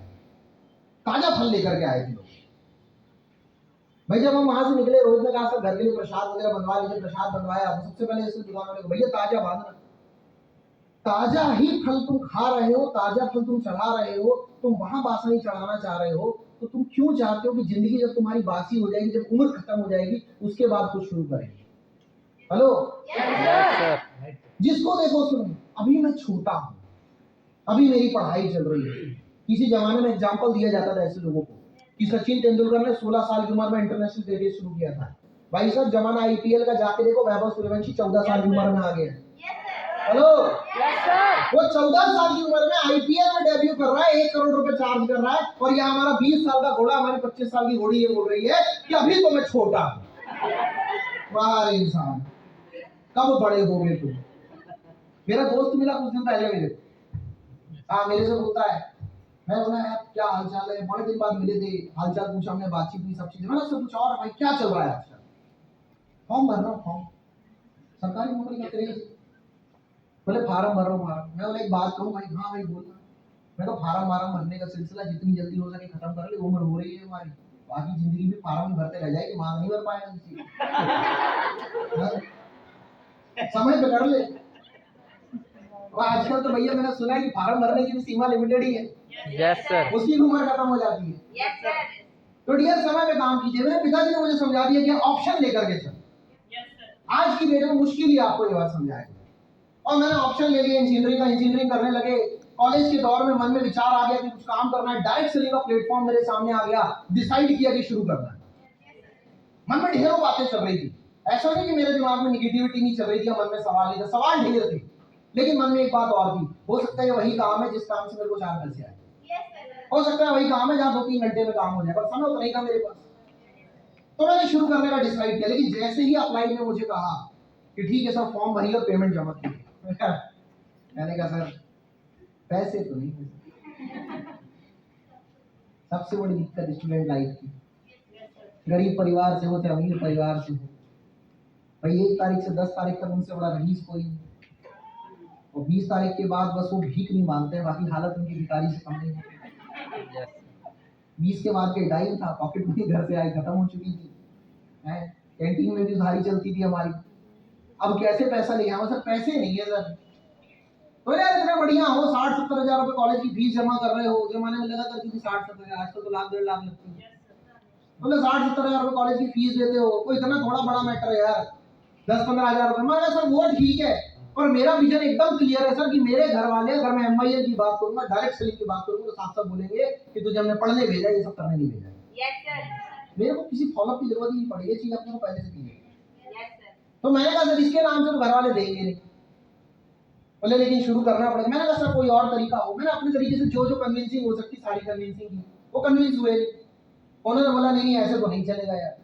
ताजा फल लेकर के आए थे लोग। भाई जब हम वहां से निकले, रोहित ने कहा सर घर के लिए प्रसाद वगैरह बनवा लीजिए। प्रसाद बनवाया। सबसे पहले इसको दुकान वाले को, भैया ताजा बांधना, ताजा ही फल तुम खा रहे हो, ताजा फल तुम चढ़ा रहे हो, तुम वहां बासा नहीं चढ़ाना चाह रहे हो, तो तुम क्यों चाहते हो कि जिंदगी जब तुम्हारी बासी हो जाएगी, जब उम्र खत्म हो जाएगी, उसके बाद कुछ शुरू करेंगे? हेलो, जिसको देखो सुनो, अभी मैं छोटा हूं, अभी मेरी पढ़ाई चल रही है। किसी जमाने में एग्जाम्पल दिया जाता था ऐसे लोगों को कि सचिन तेंदुलकर ने 16 साल की उम्र में इंटरनेशनल क्रिकेट शुरू किया था। भाई साहब जमाना आईपीएल का जाके देखो, वैभव सूर्यवंशी 14 साल की उम्र में आ गया। Hello,
yes sir.
वो 14 साल की उम्र में आईपीएल में डेब्यू कर रहा है, 1 करोड़ रुपए चार्ज कर रहा है, और यहाँ हमारा 20 साल का घोड़ा, हमारी 25 साल की घोड़ी ये बोल रही है कि अभी तो मैं छोटा हूं। वाह रे इंसान, कब बड़े हो गए तुम। मेरा दोस्त मिला कुछ दिन पहले मेरे को, हाँ मेरे से बोलता है, मैं बोला यार क्या हाल चाल है, बड़े दिन बाद मिले थे, हाल चाल पूछा, हमने बातचीत की, सब चीजें। मैंने उससे पूछा और भाई क्या चल रहा है आजकल। फॉर्म भर रहा हूँ, फॉर्म सरकारी नौकरी का क्रेज। बोले फार्म भर रहा हूँ फार्म। मैं बोला एक बात कहूँ भाई, हाँ भाई बोलना। मैं तो फार्म वार्म भरने का सिलसिला जितनी जल्दी हो सके खत्म कर ले, उम्र हो रही है हमारी, बाकी जिंदगी में फार्म ही भरते रह जाएगी, मांग नहीं भर पाएगा किसी हाँ? समय पे कर ले। और आजकल तो भैया मैंने सुना है कि फार्म भरने की भी सीमा लिमिटेड ही है,
यस सर।
उसकी भी उम्र खत्म हो जाती है। तो डियर समय पे काम कीजिए। मेरे पिताजी ने मुझे समझा दिया कि ऑप्शन लेकर के चलो। आज की डेट में मुश्किल ही आपको ये बात समझाएगा। और मैंने ऑप्शन ले लिया इंजीनियरिंग का, इंजीनियरिंग करने लगे। कॉलेज के दौर में मन में विचार आ गया कि कुछ काम करना है, डायरेक्ट सेलिंग का प्लेटफॉर्म मेरे सामने आ गया, डिसाइड किया कि शुरू करना है। मन में ढेरों बातें चल रही थी, ऐसा नहीं कि मेरे दिमाग में निगेटिविटी नहीं चल रही थी, मन में सवाल ही था, सवाल ढेर थे, लेकिन मन में एक बात और थी, हो सकता है वही काम है जिस काम से मेरे को 4 पैसे आए, हो सकता है वही काम है जहाँ 2-3 घंटे में काम हो जाए, पर समय उतना ही था मेरे पास। तो मैंने शुरू करने का डिसाइड किया, लेकिन जैसे ही अप्लाई ने मुझे कहा कि ठीक है सर फॉर्म भरिए और पेमेंट जमा कीजिए, मैंने कहा सर पैसे तो नहीं है। सबसे बड़ी दिक्कत स्टूडेंट लाइफ की, गरीब परिवार से होते अमीर परिवार से हो, भाई 1 तारीख से 10 तारीख तक उनसे बड़ा रईस कोई नहीं, और 20 तारीख के बाद बस वो भीख नहीं मांगते हैं, बाकी हालत उनकी भिखारी से कम नहीं है। 20 के बाद के डाइम था, पॉकेट मनी घर से आई खत्म हो चुकी थी, कैंटीन में भी उधारी चलती थी हमारी। अब कैसे पैसा ले आऊं सर, पैसे नहीं है सर। तो यार इतना बढ़िया हो, 60-70 हजार रुपए कॉलेज की फीस जमा कर रहे हो, जमाने में लगा करती थी 60-70 हजार, आजकल तो लाख 1.5 लाख लगती है। बोले 60-70 हजार रुपए कॉलेज की फीस देते हो, कोई इतना थोड़ा बड़ा मैटर है यार, 10-15 हजार रुपए। मैं सर वो ठीक है, पर मेरा विजन एकदम क्लियर है सर कि मेरे घर वाले, अगर मैं एमआईएल की बात करूंगा, डायरेक्ट सेलिंग की बात करूंगा, तो साफ साफ बोलेंगे कि तुझे हमने पढ़ने भेजा, ये सब करने नहीं भेजा। मेरे को किसी फॉलोअप की जरूरत नहीं पड़ी, ये चीज अपने को पहले से क्लियर। तो मैंने कहा सर इसके नाम से तो घर वाले देंगे नहीं। बोले लेकिन शुरू करना पड़ेगा। मैंने कहा सर कोई और तरीका हो। मैंने अपने तरीके से जो जो कन्विंसिंग हो सकती सारी कन्विंसिंग की, वो कन्विंस हुए। उन्होंने बोला नहीं ऐसे तो नहीं चलेगा यार,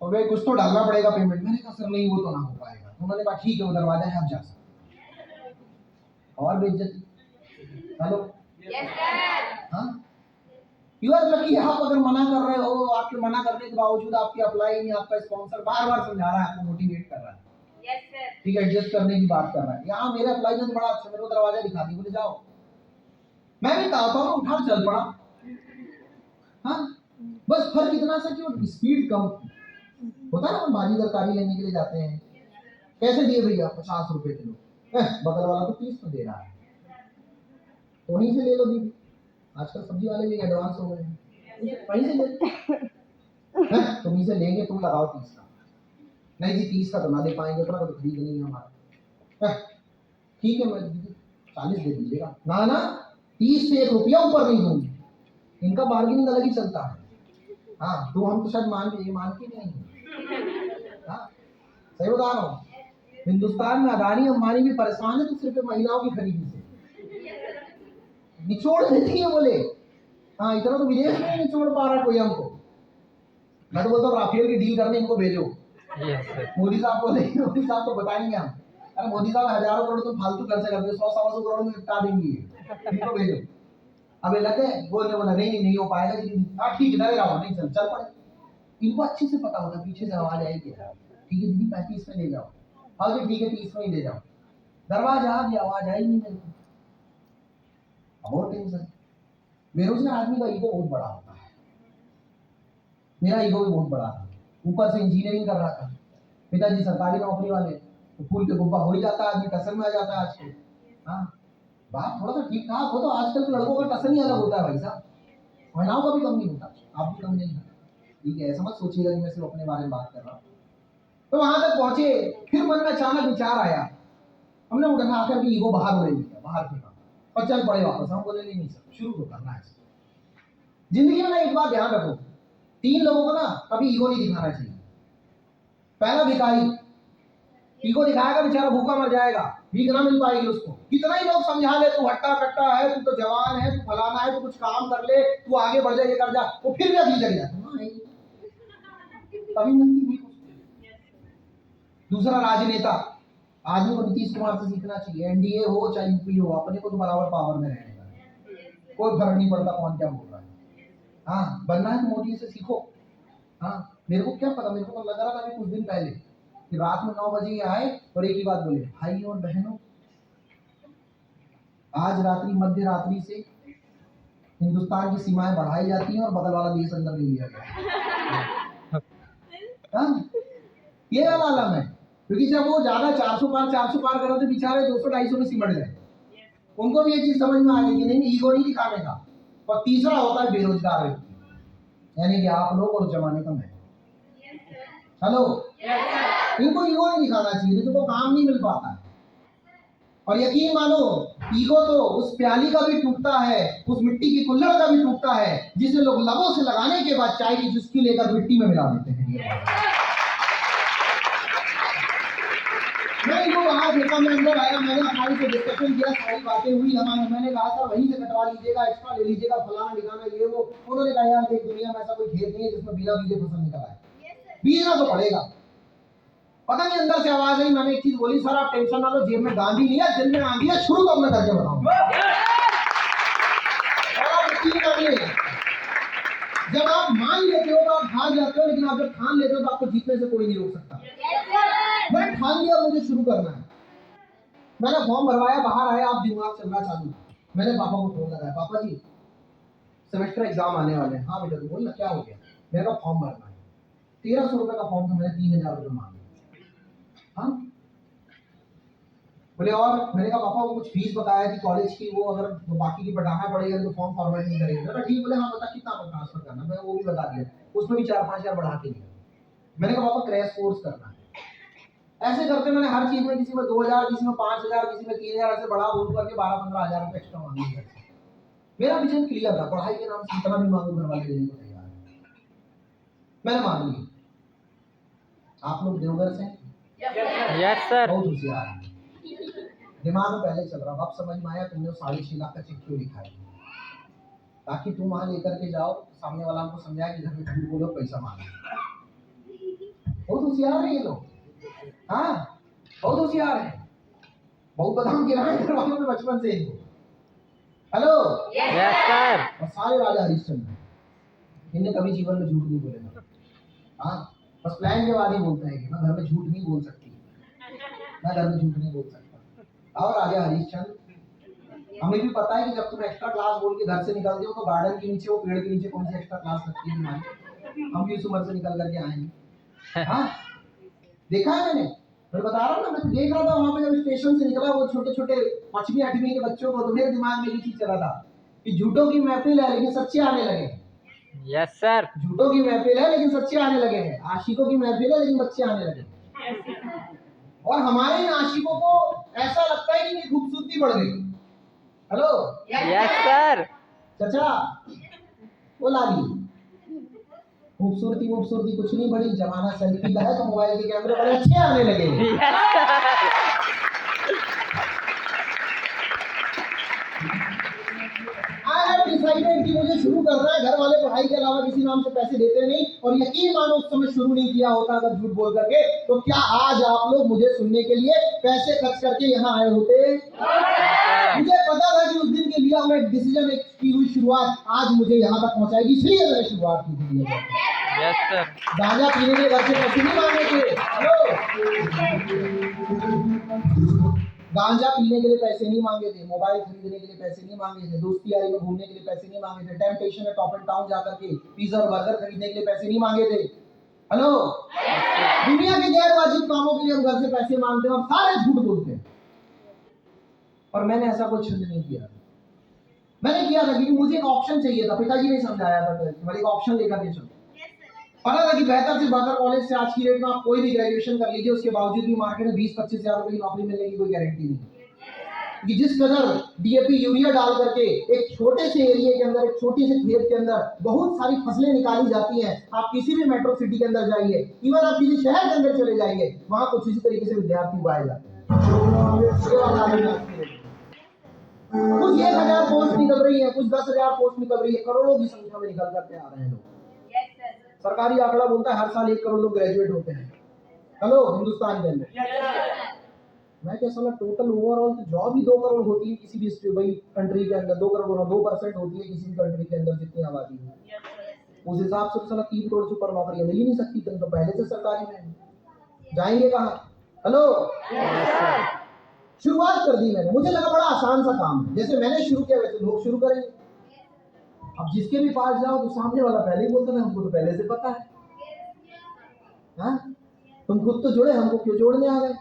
और वे कुछ तो डालना पड़ेगा पेमेंट। मैंने कहा सर नहीं वो तो ना हो पाएगा। उन्होंने कहा ठीक है वो दरवाजा है आप जा सकते। और बेइज्जती। हेलो हाँ, यू आर लकी। आप अगर मना कर रहे हो, आपके मना करने के बावजूद आपकी अप्लाई नहीं, आपका स्पॉन्सर बार बार समझा रहा है, आपको मोटिवेट कर रहा है, ठीक है एडजस्ट करने की बात कर रहा है। यहाँ मेरे अप्लाई में तो बड़ा अच्छा, मेरे को दरवाजा दिखा दी, बोले जाओ। मैं भी कहा था मैं उठा चल पड़ा। हाँ बस फर्क इतना सा कि स्पीड कम होता है ना। हम भाजी तरकारी लेने के लिए जाते हैं, कैसे दिए भैया 50 रुपए किलो, बगल वाला तो 30 तो दे रहा है, तो वहीं से ले लो दीदी। आजकल सब्जी वाले भी एडवांस हो गए हैं, वहीं से ले तुम से लेंगे, तुम लगाओ 30 का। नहीं जी 30 का तो ना दे पाएंगे, उतना तो खरीद नहीं है हमारा। ठीक है मैं दीदी 40 दे दीजिएगा। ना ना 30 से 1 रुपया ऊपर नहीं दूंगी, इनका बार्गेनिंग अलग ही चलता है। हाँ तो हम तो शायद मान के नहीं। हाँ सही बता रहा हूँ, हिंदुस्तान में अदानी अंबानी भी परेशान है तो सिर्फ महिलाओं की खरीदी से निचोड़ देती है। बोले हाँ इतना तो विदेश में निचोड़ पा रहा कोई हमको। मैं तो बोलता हूँ राफेल की डील करने इनको भेजो। मोदी साहब को नहीं, मोदी साहब को बताएंगे हम, अरे मोदी साहब हजारों करोड़ तुम फालतू खर्च करते हो, 100-125 करोड़ में निपटा देंगे, इनको भेजो। अब ये लगे बोलने बोला नहीं हो पाएगा जी। हाँ ठीक है डरे रहो, नहीं चल पड़े। इनको अच्छे से पता होता पीछे से आवाज आएगी, ठीक है दीदी 35 में ले जाओ। हाँ जी ठीक है 30 में ही ले जाओ। दरवाजा आ गया, आवाज आई नहीं मेरे को, और टेंशन। बेरोजगार आदमी का ईगो बहुत बड़ा होता है, मेरा ईगो भी बहुत बड़ा था। ऊपर से इंजीनियरिंग कर रहा था, पिताजी सरकारी नौकरी वाले, तो फूल के गुब्बा हो ही जाता है आदमी, टसन में आ जाता है आजकल। हाँ बात थोड़ा सा ठीक ठाक हो तो आजकल के लड़कों का टसन ही अलग होता है भाई साहब, महिलाओं का भी कम नहीं होता, आप भी कम नहीं है। ठीक है ऐसा मत सोचिएगा कि मैं सिर्फ अपने बारे में बात कर रहा हूँ। तो वहां तक पहुंचे, फिर मन में अचानक विचार आया, हमने उठा आकर के ईगो बाहर उड़े दिया, बाहर फेंका और चल पड़े वापस। हम बोले नहीं सर शुरू तो करना है। जिंदगी में ना एक बात ध्यान रखो, 3 लोगों को ना कभी ईगो नहीं दिखाना चाहिए। पहला भिखारी, ईगो दिखाएगा बेचारा भूखा मर जाएगा, भीख ना मिल पाएगी उसको। कितना ही लोग समझा ले तू हट्टा कट्टा है, तू तो जवान है, तू फलाना है, तू कुछ काम कर ले, तू आगे बढ़ जा, ये कर जा, वो फिर भी अभी जग जाता है, तभी मिलती भीख उसको। दूसरा राजनेता, आदमी को नीतीश कुमार से सीखना चाहिए। एनडीए हो चाहे यूपी हो, अपने को तो बराबर पावर में रहने का, कोई फर्क नहीं पड़ता कौन क्या बोल रहा है। हाँ, बनना है तो मोदी से सीखो। हाँ, मेरे को क्या पता, मेरे को तो लग रहा था अभी कुछ दिन पहले कि रात में 9 बजे आए और एक ही बात बोले, भाइयों और बहनों, आज रात्रि मध्य रात्रि से हिंदुस्तान की सीमाएं बढ़ाई जाती हैं और बगल वाला देश अंदर ले लिया गया। हाँ, ये वाला आलम है, क्योंकि जब वो ज्यादा 400 पार कर रहे थे, बेचारे 200-250 में सिमट गए। उनको भी ये चीज समझ में आ गई कि नहीं, ईगो नहीं दिखाने का। और तीसरा होता है बेरोजगार व्यक्ति, यानी कि आप लोग और जमाने का मैं। हेलो, इनको ईगो नहीं दिखाना चाहिए, तो काम नहीं मिल पाता है। और यकीन मानो, ईगो तो उस प्याली का भी टूटता है, उस मिट्टी की कुल्हड़ का भी टूटता है, जिसे लोग लबों से लगाने के बाद चाय की चुस्की लेकर मिट्टी में मिला देते हैं। मैं इनको वहां देखा, मैं अंदर आया, मैंने हमारी से डिस्कशन किया, सारी बातें हुई हमारी। मैंने कहा सर वहीं से कटवा लीजिएगा, एक्स्ट्रा ले लीजिएगा, फलाना निकालना ये वो। उन्होंने कहा यार देख, दुनिया में ऐसा कोई खेत नहीं है जिसमें बिना बीजे फसल निकल आए, बीजना तो पड़ेगा। पता नहीं अंदर से आवाज आई, मैंने एक चीज बोली, सर आप टेंशन ना लो, जेब में गांधी नहीं है, दिल में आंधी है, शुरू तो मैं करके बताऊंगा। जब आप मान लेते हो तो आप हार जाते हो, लेकिन आप जब ठान लेते हो तो आपको जीतने से कोई नहीं रोक सकता। मैं ठान लिया मुझे शुरू करना है। मैंने फॉर्म भरवाया, बाहर आया, आप दिमाग चल रहा चालू। मैंने पापा को फोन लगाया, पापा जी सेमेस्टर एग्जाम आने वाले हैं। हाँ बेटा, तू बोल ना क्या हो गया। मेरा फॉर्म भरना है। 1300 रुपए का फॉर्म था, मैंने 3000 रुपए मांगे। हाँ बोले, और मैंने कहा पापा वो कुछ फीस बताया थी कॉलेज की, वो अगर बाकी की पटाना पड़ेगा तो फॉर्म फॉर्मेट नहीं करेंगे। मैंने ठीक, बोले हाँ बता कितना ट्रांसफर करना, मैं वो भी बता दिया, उसमें भी 4-5 हजार बढ़ा के दिया। मैंने कहा पापा क्रैश कोर्स करना है। ऐसे करके मैंने हर चीज में, किसी में 2000, किसी में 5000, किसी में 3000, ऐसे बढ़ा बोल करके 12-15 हजार रुपए एक्स्ट्रा मांगे। मेरा विजन क्लियर था, पढ़ाई के नाम से इतना भी मांगू घर वाले देने को तैयार है। मैंने मांग ली। आप लोग देवघर से?
Yes sir.
बहुत होशियार है, दिमाग में पहले चल रहा, अब समझ में आया तुमने 6.5 लाख का चेक क्यों लिखा है, ताकि तुम वहां लेकर के जाओ, सामने वाला हमको समझाए कि घर में झूठ बोलो पैसा मांगे। बहुत होशियार है ये लोग। हाँ, बहुत होशियार है, बहुत बदाम गिरा है घर वालों में बचपन से इनको। Hello,
yes sir.
और सारे राजा हरिश्चंद्र, इनने कभी जीवन में झूठ नहीं बोले। हाँ, बस प्लान के बाद ही बोलते हैं कि मैं घर में झूठ नहीं बोल सकती, मैं घर में झूठ नहीं बोल सकता। और राजा हरिश्चंद्र, हमें भी पता है कि जब तुम एक्स्ट्रा क्लास बोल के घर से निकलते हो तो गार्डन के नीचे, वो पेड़ के नीचे कौन सी एक्स्ट्रा क्लास लगती है तुम्हारी। हम भी उस उम्र से निकल करके आएंगे। हाँ, देखा है मैंने, मैं बता रहा हूँ ना, मैं देख रहा था वहां पे जब स्टेशन से निकला, वो छोटे छोटे 5वीं 8वीं के बच्चों को, तो मेरे दिमाग में ये चीज चला था कि झूठों की महफिल है लेकिन सच्चे आने लगे।
Yes sir.
झूठों की महफिल है लेकिन सच्चे आने लगे हैं, आशिकों की महफिल है लेकिन बच्चे आने लगे। और हमारे इन आशिकों को ऐसा लगता है कि खूबसूरती बढ़ गई। Hello,
yes sir.
चाचा वो लागी, खूबसूरती खूबसूरती कुछ नहीं बढ़ी, जमाना सेल्फी का है, तो मोबाइल के कैमरे बड़े अच्छे आने लगे। I have decided कि मुझे शुरू करना है। घर वाले पढ़ाई के अलावा किसी नाम से पैसे देते नहीं, और यकीन मानो उस समय शुरू नहीं किया होता अगर झूठ बोल करके, तो क्या आज आप लोग मुझे सुनने के लिए पैसे खर्च करके यहाँ आए होते? मुझे पता था कि उस दिन के लिया हुआ डिसीजन, एक की हुई शुरुआत आज मुझे यहाँ तक पहुँचाएगी, इसलिए मैंने शुरुआत की थी।
Yes sir.
गांजा पीने के घर से पैसे नहीं मांगे थे। गांजा पीने के लिए पैसे नहीं मांगे थे, मोबाइल खरीदने के लिए पैसे नहीं मांगे थे, दोस्ती यारी में घूमने के लिए पैसे नहीं मांगे थे, टेम्पटेशन में टॉप एंड टाउन जाकर के पिज्जा और बर्गर खरीदने के लिए पैसे नहीं मांगे थे। हेलो, दुनिया के गैर वाजिब कामों के लिए हम घर से पैसे मांगते हैं और सारे झूठ बोलते हैं। और मैंने ऐसा कुछ नहीं किया। मैंने किया था क्योंकि मुझे एक ऑप्शन चाहिए था, पिताजी ने समझाया था कि एक ऑप्शन लेकर के चलो। पता था कि बेहतर से बेहतर कॉलेज से आज की डेट में आप कोई भी ग्रेजुएशन कर लीजिए, उसके बावजूद भी मार्केट में 20-25 हजार रुपए की नौकरी मिलने की कोई गारंटी नहीं। कि जिस कदर डीएपी यूरिया डाल करके एक छोटे से एरिया के अंदर, एक छोटी से खेत के अंदर बहुत सारी फसलें निकाली जाती हैं। आप किसी भी मेट्रो सिटी के अंदर जाइए, इवन आप किसी शहर के अंदर चले जाइए, वहां कुछ इसी तरीके से विद्यार्थी उगाए जाते हैं। कुछ 1,000 पोस्ट निकल रही है, कुछ 10,000 पोस्ट निकल रही है, करोड़ों की संख्या में निकल करके आ रहे हैं लोग। सरकारी आंकड़ा बोलता है हर साल 1 करोड़ लोग ग्रेजुएट होते हैं। हेलो, हिंदुस्तान के अंदर मैं क्या साला टोटल ओवरऑल तो जॉब ही 2 करोड़ होती है किसी भी भाई कंट्री के अंदर, 2 करोड़ 2% होती है किसी भी कंट्री के अंदर जितनी आबादी है। उस हिसाब से तो साला 3 करोड़ से ऊपर नौकरियां मिल ही नहीं सकती, तुम तो पहले से सरकारी में जाएंगे कहाँ। हेलो, शुरुआत कर दी मैंने, मुझे लगा बड़ा आसान सा काम है, जैसे मैंने शुरू किया वैसे लोग शुरू करेंगे। अब जिसके भी पास जाओ तो सामने वाला पहले ही बोलता है हमको तो पहले से पता है। हाँ, तुम खुद तो जुड़े, हमको क्यों जोड़ने आ गए?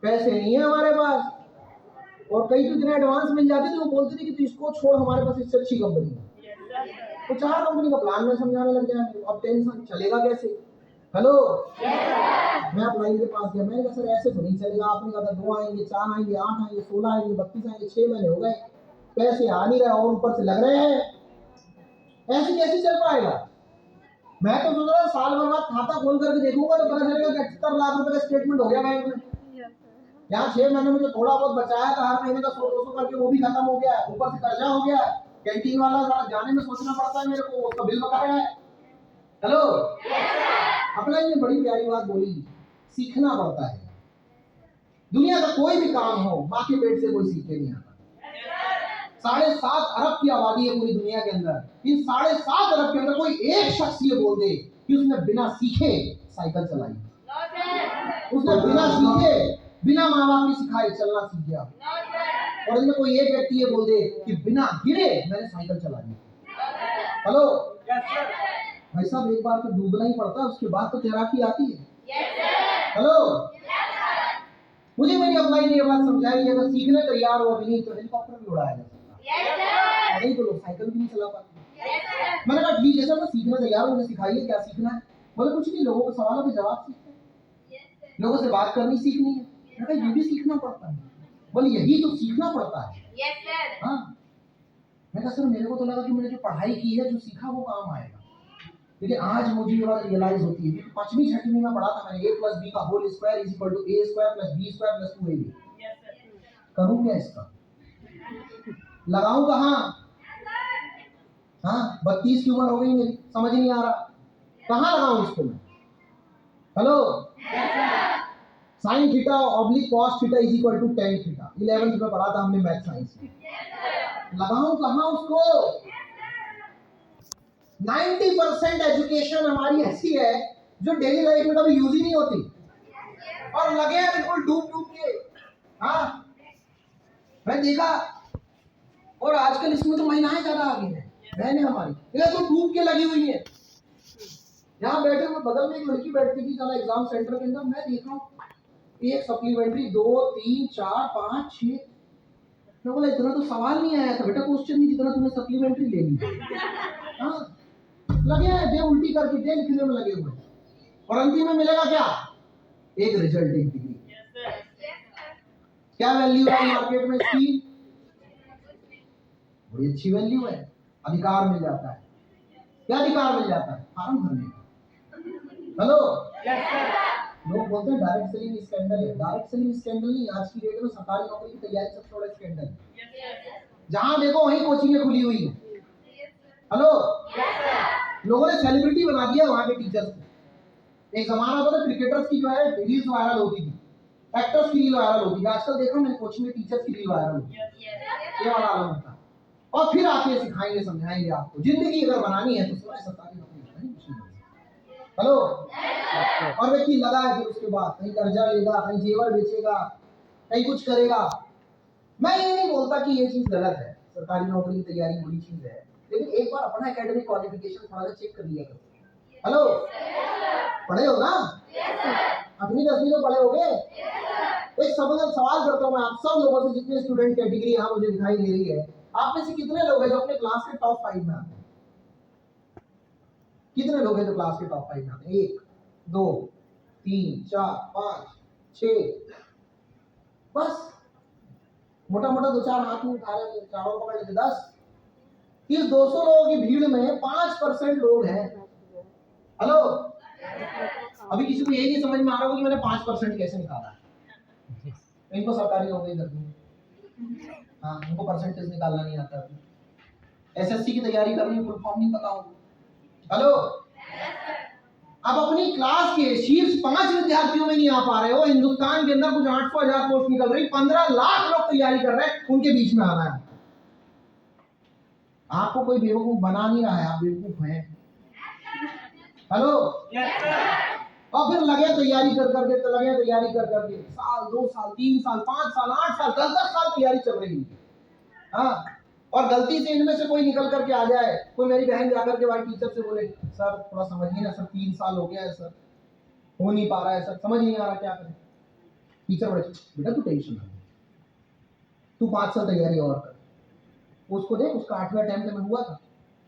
पैसे नहीं है हमारे पास, और कई तो इतने एडवांस मिल जाते थे, वो बोलते थे कि तू इसको छोड़, हमारे पास इससे अच्छी कंपनी है। तो 4 कंपनी का प्लान में समझाने लग जाएंगे, अब टेंशन चलेगा कैसे। हेलो, मैं अपलाइन के पास गया, मैंने कहा सर ऐसे तो नहीं चलेगा। आपने कहा 2 आएंगे, 4 आएंगे, 8 आएंगे, 16 आएंगे, 32 आएंगे, 6 महीने हो गए, पैसे आ नहीं रहे और ऊपर से लग रहे हैं, ऐसे कैसे चल पाएगा। मैं तो सोच रहा साल भर बाद खाता खोल करके देखूंगा तो पता चलेगा कि 78 लाख रुपए का स्टेटमेंट हो गया बैंक में। यहाँ 6 महीने में जो थोड़ा बहुत बचाया था हर महीने का 100-200 करके, वो भी खत्म हो गया, ऊपर से कर्जा हो गया। कैंटीन वाला सारा जाने में सोचना पड़ता है मेरे को, उसका बिल बकाया है। हेलो, अपना ये बड़ी प्यारी बात बोली, सीखना पड़ता है। दुनिया का कोई भी काम हो, माँ के पेट से कोई सीख के नहीं आता। 7.5 अरब की आबादी है पूरी दुनिया के अंदर। इन 7.5 अरब के अंदर कोई एक शख्स ये बोल दे कि उसने बिना सीखे साइकिल चलाई, उसने बिना सीखे, बिना माँ बाप की सिखाए चलना सीख गया, और इनमें कोई एक व्यक्ति ये बोल दे कि बिना गिरे मैंने साइकिल चला ली। हेलो, भाई साहब एक बार तो डूबना ही पड़ता है, उसके बाद तो तैराकी आती है। हेलो, मुझे मेरी अपलाइन ने ये बात समझाई कि अगर सीखने तैयार हो अभी तो हेलीकॉप्टर भी उड़ाया जा सकता है, नहीं तो लोग साइकिल भी नहीं चला पाते। मैंने कहा ठीक है सर, मैं सीखने तैयार हूँ, मुझे सिखाइए क्या सीखना है। बोले कुछ नहीं, लोगों के सवालों के जवाब सीखते हैं, लोगों से बात करनी सीखनी है। मैंने कहा ये भी सीखना पड़ता है। बोले यही तो सीखना पड़ता है। हाँ, मैं कहा सर मेरे को तो लगा कि मैंने जो पढ़ाई की है, जो सीखा वो काम आएगा, लेकिन आज मुझे ये बात रियलाइज होती है कि 5वीं 6वीं में पढ़ा था मैंने a + b का whole square = a² + b² + 2ab। करूं क्या इसका, लगाऊं कहाँ? हाँ, 32 की उम्र हो गई मेरी, समझ नहीं आ रहा कहाँ लगाऊं इसको मैं। Hello, sin theta / cos theta = tan theta 11th में पढ़ा था हमने मैथ साइंस में। लगाऊं कहाँ उसको? 90% एजुकेशन हमारी ऐसी है जो डेली लाइफ में कभी यूज ही नहीं होती, और लगे हैं बिल्कुल डूब डूब के। हाँ, मैं देखा, और आजकल इसमें तो महिलाएं ज्यादा आगे हैं, बहनें हमारी ये तो डूब के लगी हुई है। यहाँ बैठे हुए बगल में एक लड़की बैठती थी साला एग्जाम सेंटर के अंदर, मैं देख रहा हूँ एक सप्लीमेंट्री 2 3 4 5 6। मैं बोला इतना तो सवाल नहीं आया था बेटा क्वेश्चन में जितना तुमने सप्लीमेंट्री ले ली। हाँ, लगे हैं दे उल्टी करके दे लिखने में लगे हुए, और अंतिम में मिलेगा क्या? एक रिजल्ट, एक डिग्री। क्या वैल्यू है मार्केट में इसकी? बड़ी अच्छी वैल्यू है, अधिकार मिल जाता है। क्या अधिकार मिल जाता है? फॉर्म भरने का। हेलो, लोग बोलते हैं डायरेक्ट सेलिंग स्कैंडल है। डायरेक्ट सेलिंग स्कैंडल नहीं, आज की डेट में सरकारी नौकरी की तैयारी सबसे बड़ा स्कैंडल है। जहां देखो वहीं कोचिंगें खुली हुई है। हेलो, लोगों ने सेलिब्रिटी बना दिया वहां के टीचर्स को। एक जमाना था क्रिकेटर्स की जो है रील्स वायरल होती थी, एक्टर्स की रील वायरल होती थी। आजकल देखो मैंने कोचिंग में टीचर्स की रील वायरल होती है, ये वाला आलम होता है। और फिर आके सिखाएंगे समझाएंगे आपको, जिंदगी अगर बनानी है तो सिवाय सरकारी नौकरी नहीं कुछ नहीं। हेलो, और व्यक्ति लगा है फिर उसके बाद कहीं कर्जा लेगा, कहीं जेवर बेचेगा, कहीं कुछ करेगा। मैं ये नहीं बोलता कि ये चीज गलत है, सरकारी नौकरी की तैयारी बुरी चीज है, लेकिन एक बार अपना एकेडमिक क्वालिफिकेशन थोड़ा सा चेक कर लिया करो। हेलो, पढ़े हो ना? 8वीं 10वीं तो पढ़े होगे। एक सवाल करता हूँ मैं आप सब लोगों से, जितने स्टूडेंट की डिग्री यहाँ मुझे दिखाई दे रही है, आप में से कितने लोग हैं जो अपने क्लास के टॉप 5 में आते हैं? कितने लोग हैं जो क्लास के टॉप 5 में आते हैं? 1 2 3 4 5 6, बस मोटा मोटा दो चार हाथ में उठा रहे, चारों पकड़ लेते 10। इस 200 लोगों की भीड़ में 5% लोग हैं। हेलो, अभी किसी को यही नहीं समझ में आ रहा कि मैंने 5% कैसे निकाला। इनको सरकारी नौकरी करनी है, हाँ, उनको परसेंटेज निकालना नहीं आता, एसएससी की तैयारी करनी, फुल फॉर्म नहीं पता होगा। हेलो, अब अपनी क्लास के शीर्ष 5 विद्यार्थियों में नहीं आ पा रहे हो, हिंदुस्तान के अंदर कुछ 800,000 पोस्ट निकल रही, 15 लाख लोग तैयारी कर रहे हैं, उनके बीच में आना है। आपको कोई बेवकूफ बना नहीं रहा है, आप बेवकूफ हैं। हेलो, और फिर लगे तैयारी कर करके, तो लगे तैयारी कर करके, साल 2 साल 3 साल 5 साल 8 साल 10 साल तैयारी चल रही है। हाँ, और गलती से इनमें से कोई निकल करके आ जाए, कोई मेरी बहन जाकर के भाई टीचर से बोले, सर थोड़ा समझिए ना सर, 3 साल हो गया है सर, हो नहीं पा रहा है सर, समझ नहीं आ रहा क्या करें। टीचर बोले, बेटा तू टेंशन ना, तू 5 साल तैयारी और कर, उसको देख, उसका 8वें अटेम्प्ट में हुआ था।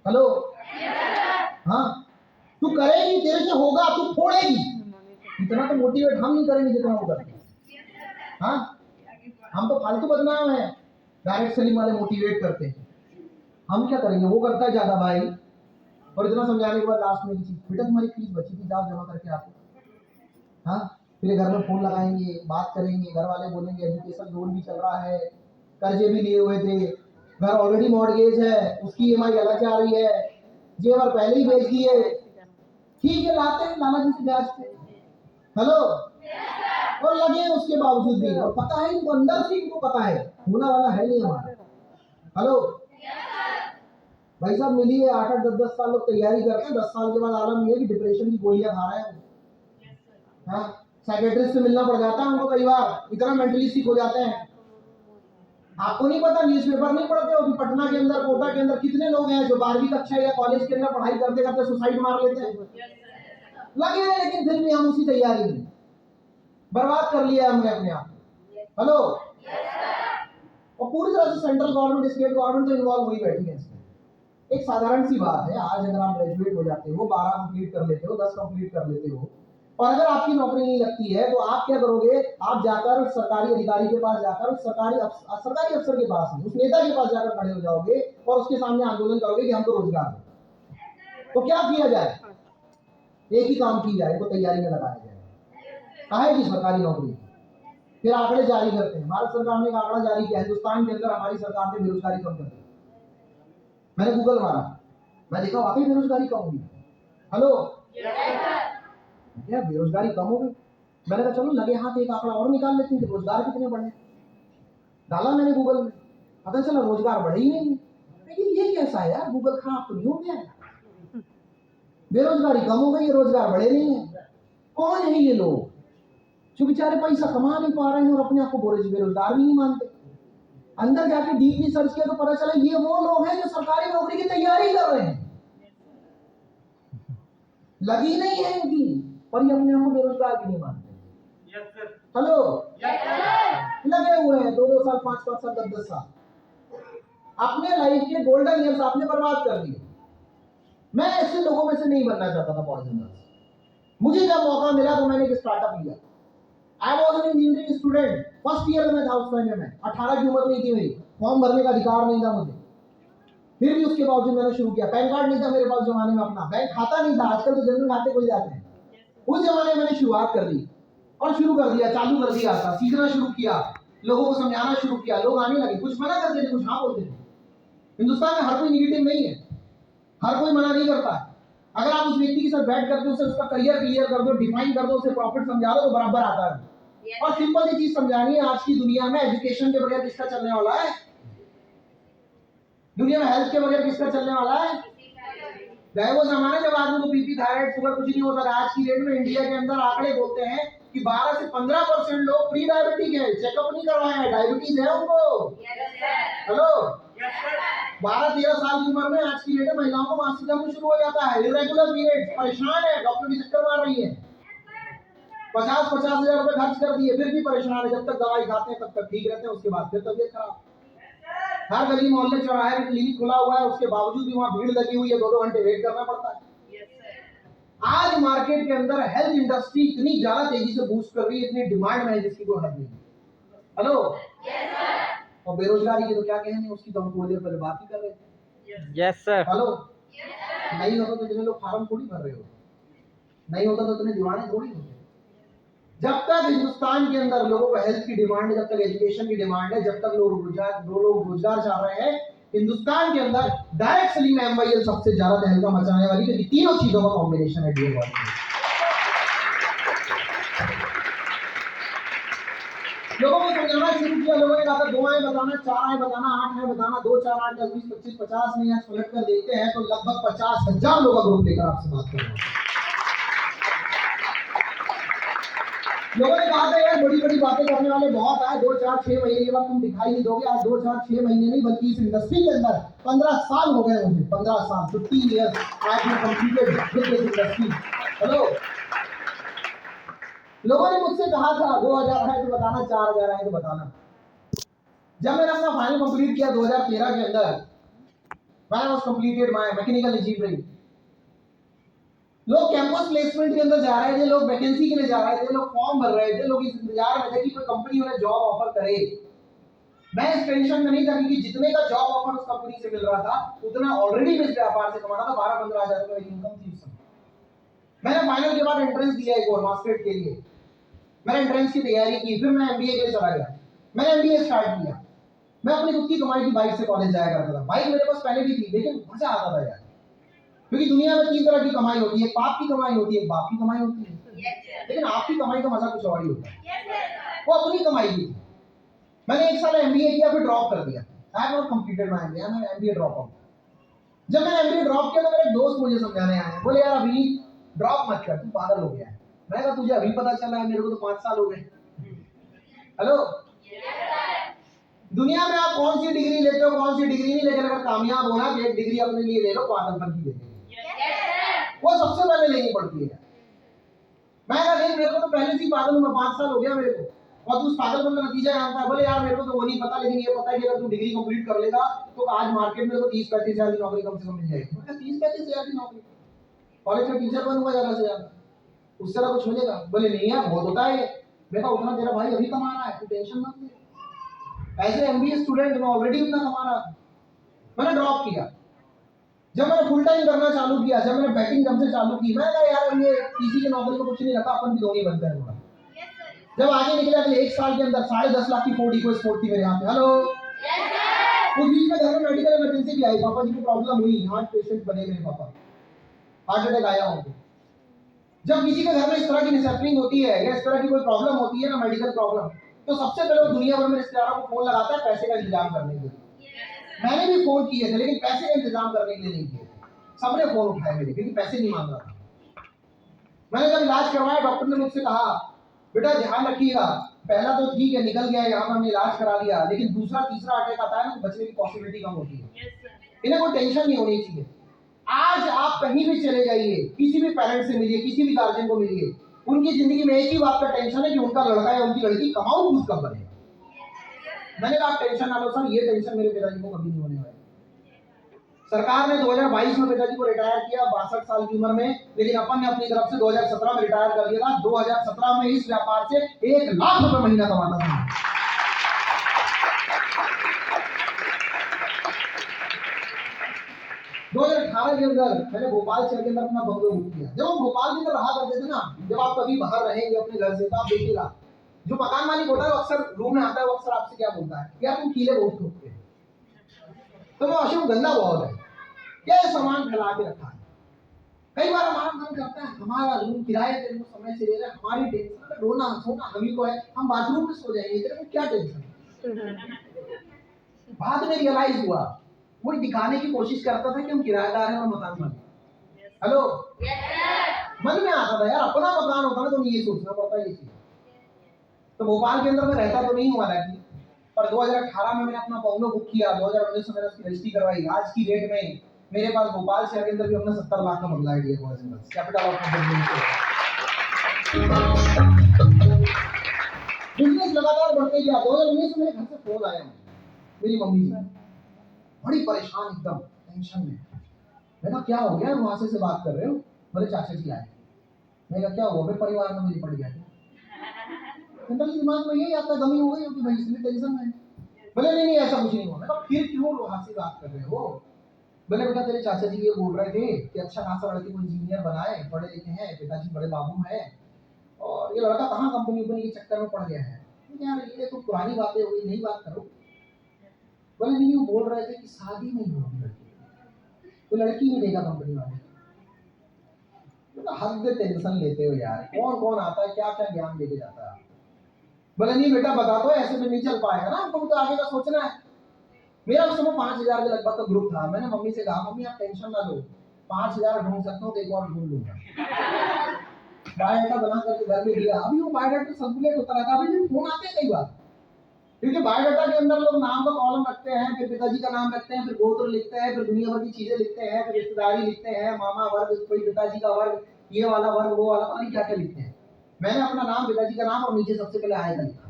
हेलो, हाँ, तू करेगी, तेरे से होगा, तू फोड़ेगी। इतना तो मोटिवेट हम नहीं करेंगे जितना वो करते हैं। हाँ, हम तो फालतू बदनाम है, डायरेक्ट सलीम वाले मोटिवेट करते हैं, हम क्या करेंगे, वो करता है ज्यादा भाई। और इतना समझाने के बाद लास्ट में बेटा तुम्हारी फीस बची थी, जाओ जमा करके आते। हाँ, फिर घर में फोन लगाएंगे, बात करेंगे, घर वाले बोलेंगे एजुकेशन लोन भी चल रहा है, कर्जे भी लिए हुए थे, घर ऑलरेडी मॉर्गेज है, उसकी ईएमआई अलग जा रही है, जेवर पहले ही बेच दिए, ठीक है लाते हैं लाला जी से ब्याज पे। हेलो, और लगे उसके बावजूद भी, और पता है इनको, अंदर से इनको पता है होना वाला है नहीं हमारा। हेलो भाई साहब, मिलिए 8-8 10-10 साल लोग तैयारी करते हैं, 10 साल के बाद आलम ये है कि डिप्रेशन की गोलियां खा रहे हैं। हाँ, साइकेट्रिस्ट से मिलना पड़ जाता है उनको कई बार, इतना मेंटली सिक हो जाते हैं। आपको नहीं पता, न्यूज़पेपर नहीं पढ़ते हो कि पटना के अंदर, कोटा के अंदर कितने लोग हैं जो 12वीं कक्षा या कॉलेज के अंदर पढ़ाई करते करते सुसाइड मार लेते हैं। लगे हैं, लेकिन फिर भी हम उसी तैयारी में बर्बाद कर लिया हमने अपने आप। हेलो, और पूरी तरह से सेंट्रल गवर्नमेंट, स्टेट गवर्नमेंट तो इन्वॉल्व हुई बैठी है इसमें। एक साधारण सी बात है, आज अगर आप ग्रेजुएट हो जाते हो, 12 कंप्लीट कर लेते हो, 10 कंप्लीट कर लेते हो, और अगर आपकी नौकरी नहीं लगती है, तो आप क्या करोगे, आप जाकर सरकारी अधिकारी के पास जाकर, सरकारी अफसर के पास नहीं, उस नेता के पास जाकर खड़े हो जाओगे और उसके सामने आंदोलन करोगे कि हमको रोजगार दो। तो क्या किया जाए, एक ही काम की जाए, तो तैयारी में लगाया जाए, काहे की सरकारी नौकरी। फिर आंकड़े जारी करते हैं, भारत सरकार ने एक आंकड़ा जारी किया, हिंदुस्तान के अंदर हमारी सरकार ने बेरोजगारी कम कर दी। मैंने गूगल मारा, मैं देखा वाकई बेरोजगारी कम हुई। हेलो, क्या बेरोजगारी कम हो गई। मैंने कहा चलो लगे हाथ एक आंकड़ा और निकाल लेते हैं कि रोजगार कितने बढ़े। डाला मैंने गूगल में, पता चला रोजगार बढ़े ही नहीं। लेकिन ये कैसा है यार, गूगल खराब तो नहीं हो गया, बेरोजगारी कम हो गई है, रोजगार बढ़े नहीं है। कौन है ये लोग जो बेचारे पैसा कमा नहीं पा रहे हैं और अपने आप को बेरोजगार भी नहीं मानते। अंदर जाके डीपली सर्च किया तो पता चला ये वो लोग हैं जो सरकारी नौकरी की तैयारी कर रहे हैं, लगी नहीं है इनकी, पर ये अपने आप को बेरोजगार भी नहीं मानते। हेलो, लगे हुए हैं 2-2 साल 5-5 साल 10-10 साल, अपने लाइफ के गोल्डन ईयर्स आपने बर्बाद कर दिए। मैं ऐसे लोगों में से नहीं बनना चाहता था पॉलिटिशियन। मुझे जब मौका मिला तो मैंने एक स्टार्टअप लिया। I was an engineering student, first year में था उस टाइम में, 18 की उम्र नहीं थी मेरी, फॉर्म भरने का अधिकार नहीं था मुझे, फिर भी उसके बावजूद मैंने शुरू किया। पैन कार्ड नहीं था मेरे पास जमाने में, अपना बैंक खाता नहीं था, आजकल तो जनरल खाते खुल जाते हैं। उस जमाने में मैंने शुरुआत कर दी और शुरू कर दिया, चालू कर दिया था, सीखना शुरू किया, लोगों को समझाना शुरू किया, लोग आने लगे, कुछ मना करते थे, कुछ हाँ बोलते थे। हिंदुस्तान में हर कोई निगेटिव नहीं है, हर कोई मना नहीं करता है। अगर आप उस व्यक्ति के साथ बैठ करके उसे उसका करियर क्लियर कर दो, डिफाइन कर दो, उसे प्रॉफिट समझा दो तो बराबर आता है। और सिंपल सी चीज समझानी है, आज की दुनिया में एजुकेशन के बगैर किसका चलने वाला है, दुनिया में हेल्थ के बगैर किसका चलने वाला है। गए वो जमाने जब आदमी को बीपी थायराइड शुगर कुछ नहीं होता था, आज की डेट में इंडिया के अंदर आंकड़े बोलते हैं कि 12 से 15% लोग प्री डायबिटिक है, चेकअप नहीं करवाए हैं, डायबिटीज है उनको। हेलो, 12-13 साल की उम्र में आज की डेट में महिलाओं को मासिक धर्म शुरू हो जाता है, इरेगुलर पीरियड, परेशान है, डॉक्टर की चक्कर मार रही है, 50-50 हजार रुपए खर्च कर दिए, फिर भी परेशान है। जब तक दवाई खाते हैं तब तक ठीक रहते हैं, उसके बाद फिर तबियत खराब। हर गली मोहल्ले चौराहे में क्लिनिक खुला हुआ है, उसके बावजूद भी वहां भीड़ लगी हुई है, 2-2 घंटे वेट करना पड़ता है। आज मार्केट के अंदर हेल्थ इंडस्ट्री इतनी ज्यादा तेजी से बूस्ट कर रही है, इतनी डिमांड में है जिसकी कोई हद नहीं। हेलो, और बेरोजगारी की तो क्या कहने, उसकी तो हम थोड़ी देर पहले बात ही कर रहे थे।
Yes sir.
हेलो, नहीं होता तो इतने लोग फार्म थोड़ी भर रहे हो, नहीं होता तो इतने दीवाने थोड़ी होते। जब तक हिंदुस्तान के अंदर लोगों को हेल्थ की डिमांड है, जब तक एजुकेशन की डिमांड है, जब तक लोग रोजगार चाह रहे हैं, हिंदुस्तान के अंदर डायरेक्ट सेलिंग में एमवाईएल सबसे ज्यादा तहलका मचाने वाली, क्योंकि तीनों चीजों का कॉम्बिनेशन है डीएल वर्ल्ड में। लोगों को समझाना शुरू किया, लोगों ने कहा 2 आए बताना, 4 आए बताना, 8 आए बताना, 2 4 8 10 20 25 50 नहीं, आज पलट कर देखते हैं तो लगभग 50,000 लोगों का ग्रुप लेकर आपसे बात कर रहे हैं। लोगों ने कहा था यार बड़ी बड़ी बातें करने वाले बहुत आए, 2 4 6 महीने के बाद तुम दिखाई नहीं दोगे। आज 2 4 6 महीने नहीं, बल्कि इस इंडस्ट्री के अंदर 15 साल हो गए मुझे, 15 साल, 15 years I have completed with this industry. Hello, लोगों ने मुझसे कहा था 2000 है तो बताना, 4000 है तो बताना। जब मैंने अपना फाइनल कंप्लीट किया 2013 के अंदर, when I was completed my mechanical engineering, लोग कैंपस प्लेसमेंट के अंदर जा रहे थे, लोग वैकेंसी के लिए जा रहे थे, लोग फॉर्म भर रहे थे, लोग इस इंतजार में थे कि कोई कंपनी उन्हें जॉब ऑफर करे। मैं इस टेंशन में नहीं था, क्योंकि जितने का जॉब ऑफर उस कंपनी से मिल रहा था उतना ऑलरेडी मैं इस व्यापार से कमा रहा था। 12-15 हजार रुपए की इनकम थी उस समय। मैंने फाइनल के बाद एंट्रेंस दिया एक और मास्टरेट के लिए, मैंने एंट्रेंस की तैयारी की, फिर मैं एमबीए के लिए चला गया। मैंने एमबीए स्टार्ट किया। मैं अपनी खुद की कमाई की बाइक से कॉलेज जाया करता था। बाइक मेरे पास पहले भी थी, लेकिन मजा आता था यार, क्योंकि दुनिया में 3 तरह की कमाई होती है, एक बाप की कमाई होती है, एक बाप की कमाई होती है, लेकिन आपकी कमाई का मजा कुछ और ही होता है। वो अपनी कमाई की थी। मैंने 1 साल एमबीए किया, फिर ड्रॉप कर दिया। I have not completed my MBA, मैं एमबीए ड्रॉप आउट। जब मैंने एमबीए ड्रॉप किया तो मेरे दोस्त मुझे समझाने आए, बोले यार अभी ड्रॉप मत कर, तू पागल हो गया है। मैं कहा तुझे अभी पता चला है, मेरे को तो 5 साल हो गए। हेलो, दुनिया में आप कौन सी डिग्री लेते हो, कौन सी डिग्री नहीं, लेकिन अगर कामयाब होना तो एक डिग्री अपने लिए ले लो, पागलपन की डिग्री, वो सबसे पहले लेनी पड़ती है। मैं कहा नहीं, मेरे को तो पहले से ही पागल हूं मैं, 5 साल हो गया मेरे को, और तू उस पागलपन का नतीजा जानता है। बोले यार मेरे को तो वो नहीं पता, लेकिन ये पता है कि अगर तू डिग्री कंप्लीट कर लेगा तो आज मार्केट में तो 30-35 हजार की नौकरी कम से कम मिल जाएगी। मैं कहा 30-35 हजार की नौकरी, कॉलेज में टीचर बनूंगा ज्यादा से ज्यादा, उससे ज्यादा कुछ मिलेगा? बोले नहीं यार बहुत होता है। मैं कहा उतना तेरा भाई अभी कमा रहा है, तू टेंशन मत ले, ऐसे एमबीए स्टूडेंट मैं ऑलरेडी उतना कमा रहा था। मैंने ड्रॉप किया। जब मैंने फुल टाइम करना चालू किया, जब मैंने बैटिंग जब से चालू की, मैं कहा यार ये किसी की नौकरी को कुछ नहीं रखा, अपन भी धोनी बनते हैं थोड़ा। जब आगे निकले अगले 1 साल के अंदर 10.5 लाख की फोर्ड इको स्पोर्ट थी मेरे यहाँ पे। हेलो, उस बीच में घर में मेडिकल इमरजेंसी भी आई, पापा जी को प्रॉब्लम हुई, हार्ट पेशेंट बने मेरे पापा, हार्ट अटैक आया उनको। जब किसी के घर में इस तरह की मिसहैपनिंग होती है या इस तरह की कोई प्रॉब्लम होती है ना, मेडिकल प्रॉब्लम, तो सबसे पहले वो दुनिया भर में रिश्तेदारों को फोन लगाता है पैसे का इंतजाम करने के लिए। मैंने भी फोन किए थे, लेकिन पैसे का इंतजाम करने के लिए नहीं किए। सबने फोन उठाए मेरे, क्योंकि पैसे नहीं मांग रहा था। मैंने जब इलाज करवाया, डॉक्टर ने मुझसे कहा बेटा ध्यान रखिएगा, पहला तो ठीक है निकल गया, यहाँ पर हमने इलाज करा लिया, लेकिन दूसरा तीसरा अटैक आता है ना, बचने की पॉसिबिलिटी कम होती है। इन्हें कोई टेंशन नहीं होनी चाहिए। आज आप कहीं भी चले जाइए, किसी भी पेरेंट से मिलिए, किसी भी गार्जियन को मिलिए, उनकी जिंदगी में एक ही बात का टेंशन है कि उनका लड़का या उनकी लड़की कमाऊ खुद कब बनेगा। मैंने कहा टेंशन ना लो सर, ये टेंशन मेरे पिताजी को कभी नहीं होने वाली। सरकार ने 2022 में पिताजी को रिटायर किया 62 साल की उम्र में, लेकिन अपन ने अपनी तरफ से 2017 में रिटायर कर दिया था। 2017 में इस व्यापार से 1 लाख रुपए महीना कमाता था। 2018 के अंदर मैंने भोपाल शहर के अंदर अपना बंगलो बुक किया। जब हम भोपाल के अंदर रहा करते थे ना, जब आप कभी बाहर रहेंगे अपने घर से तो आप देखिएगा, जो मकान मालिक होता है वो अक्सर रूम में आता है, वो अक्सर आपसे क्या बोलता है, यार तुम कीले बहुत ठोकते हैं। तो मैं वॉशरूम गंदा बहुत है, क्या सामान फैला के रखा है। कई बार हमारा मन करता है हमारा रूम किराए पे समय से ले रहे, हमारी टेंशन है, रोना सोना हमी को है, हम बाथरूम में सो जाएंगे, तेरे को क्या टेंशन है। बाद में रियलाइज हुआ, वो दिखाने की कोशिश करता था कि हम किराएदार हैं और मकान मालिक। हेलो, मन में आता था यार अपना मकान होता ना तो ये सोचना पड़ता है ये चीज। तो भोपाल के अंदर मैं रहता तो नहीं हुआ हालांकि, पर 2018 में मैंने अपना बंगलो बुक किया, 2019 में मैंने उसकी रजिस्ट्री करवाई। आज की डेट में मेरे पास भोपाल शहर के अंदर भी अपना 70 लाख का बंगला है, कैपिटल ऑफ बिजनेस लगातार बढ़ते गया। 2019 में मेरे घर से फोन आया, मेरी मम्मी से बड़ी परेशान, एकदम टेंशन में। मैं कहा क्या हो गया, वहां से बात कर रहे हो? बोले चाचा जी आए। मैं कहा क्या हुआ, मेरे परिवार में मुझे पड़ गया। दिमाग में यही आता, कमी हो गई होगी भाई, इसलिए टेंशन है। बोले नहीं नहीं ऐसा कुछ नहीं हुआ। मैं कहा फिर क्यों हंसी बात कर रहे हो? बोले बेटा तेरे चाचा जी ये बोल रहे थे कि अच्छा खासा लड़के को इंजीनियर बनाए, पढ़े लिखे हैं, पिताजी बड़े बाबू हैं, और ये लड़का कहाँ कंपनी उपनी के चक्कर में पड़ गया है। यार ये तो पुरानी बातें हुई, नई बात करो। बोले नहीं वो बोल रहे थे कि शादी नहीं होगी लड़की, तो लड़की नहीं देगा कंपनी वाले। तो हद से टेंशन लेते हो यार, कौन कौन आता है क्या क्या ज्ञान देके जाता है। बोले नहीं बेटा बता दो, ऐसे में नहीं चल पाएगा ना, हमको तो आगे का सोचना है। मेरा उस समय 5,000 के लगभग का ग्रुप था। मैंने मम्मी से कहा मम्मी आप टेंशन ना लो, 5,000 ढूंढ सकता हूँ तो एक और ढूंढ लूंगा। बायोडाटा बना करके घर में दिया। अभी वो बायोडाटा सर्कुलेट होता रहता है, अभी भी फोन आते हैं कई बार, क्योंकि बायोडाटा के अंदर लोग नाम का कॉलम रखते हैं, फिर पिताजी का नाम रखते हैं, फिर गोत्र लिखते हैं, फिर दुनिया भर की चीजें लिखते हैं, फिर रिश्तेदारी लिखते हैं, मामा वर्ग, कोई पिताजी का वर्ग, ये वाला वर्ग, वो वाला, पता नहीं क्या क्या लिखते हैं। मैंने अपना नाम, पिताजी का नाम और नीचे सबसे पहले आएगा लिखा।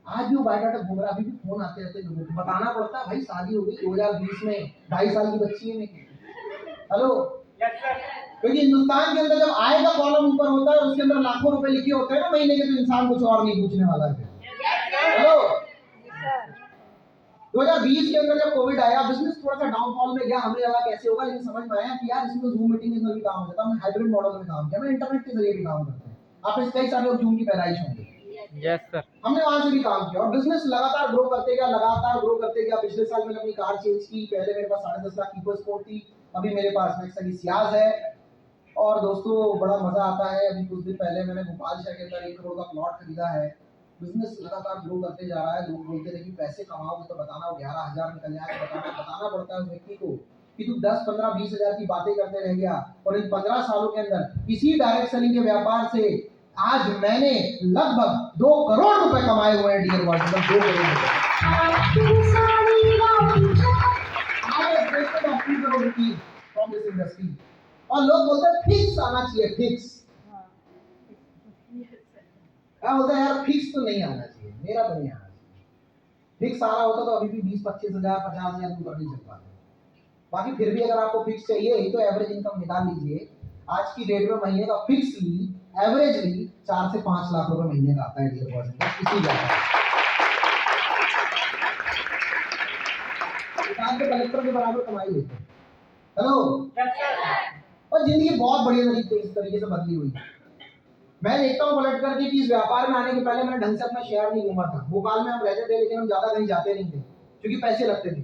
आज भी वो बायोडाटा घूम रहा है, अभी भी फोन आते रहते हैं लोगों को, बताना पड़ता है भाई शादी हो गई 2020 में, 2.5 साल की बच्ची है मेरी। हेलो, क्योंकि हिंदुस्तान के अंदर जब आय का कॉलम ऊपर होता है उसके अंदर लाखों रुपए लिखे होते हैं ना महीने के, तो इंसान कुछ और नहीं पूछने वाला है। हेलो, 2020 के अंदर जब कोविड आया, बिजनेस थोड़ा सा डाउनफॉल में गया, हमें लगा कैसे होगा, लेकिन समझ में आया कि यार इसमें जूम मीटिंग के अंदर भी काम होता है। हमने हाइब्रिड मॉडल में काम किया, हमने इंटरनेट के जरिए भी काम करते हैं। आप इस कई सारे लोग जूम की पैदाइश होंगे।
Yes sir.
हमने वहां से भी काम किया और बिजनेस लगातार ग्रो करते गया, लगातार ग्रो करते गया। पिछले साल मैंने अपनी कार चेंज की। पहले मेरे पास 10.5 लाख की इको स्पोर्ट थी, अभी मेरे पास नेक्सा की सियाज है। और दोस्तों बड़ा मजा आता है। अभी कुछ दिन पहले मैंने भोपाल शहर के अंदर 1 करोड़ का प्लॉट खरीदा है। बिजनेस लगातार ग्रो करते जा रहा है। लोग बोलते हैं कि पैसे कमाओगे तो बताना, वो 11,000 निकल जाए तो बताना पड़ता है उस व्यक्ति को कि तू 10, 15, 20,000 की बातें करते रह गया। और इन 15 सालों के अंदर इसी डायरेक्ट सेलिंग के व्यापार से आज मैंने लगभग 2 करोड़ रुपए कमाए हुए हैं। डियर वर्ल्ड, 2 करोड़ रुपए फ्रॉम दिस इंडस्ट्री। और लोग बोलते हैं फिक्स आना चाहिए, फिक्स। क्या बोलते हैं यार, फिक्स तो नहीं आना चाहिए, मेरा तो नहीं आना चाहिए। फिक्स आ रहा होता तो अभी भी 20-25 हजार 50,000 ऊपर नहीं चल पाते। बाकी फिर भी अगर आपको फिक्स चाहिए तो एवरेज इनकम निकाल लीजिए। आज की डेट में महीने का फिक्सली एवरेजली 4 से 5 लाख रुपए महीने का आता है डियर बॉयज, इसी जगह किसान के कलेक्टर के बराबर कमाई होती है। हेलो, और जिंदगी बहुत बढ़िया तरीके से बदली हुई है। मैं देखता हूँ पलट करके कि इस व्यापार में आने के पहले मैंने ढंग से अपना शहर नहीं घूमा था। भोपाल में हम रहते थे लेकिन हम ज्यादा कहीं जाते नहीं थे क्योंकि पैसे लगते थे।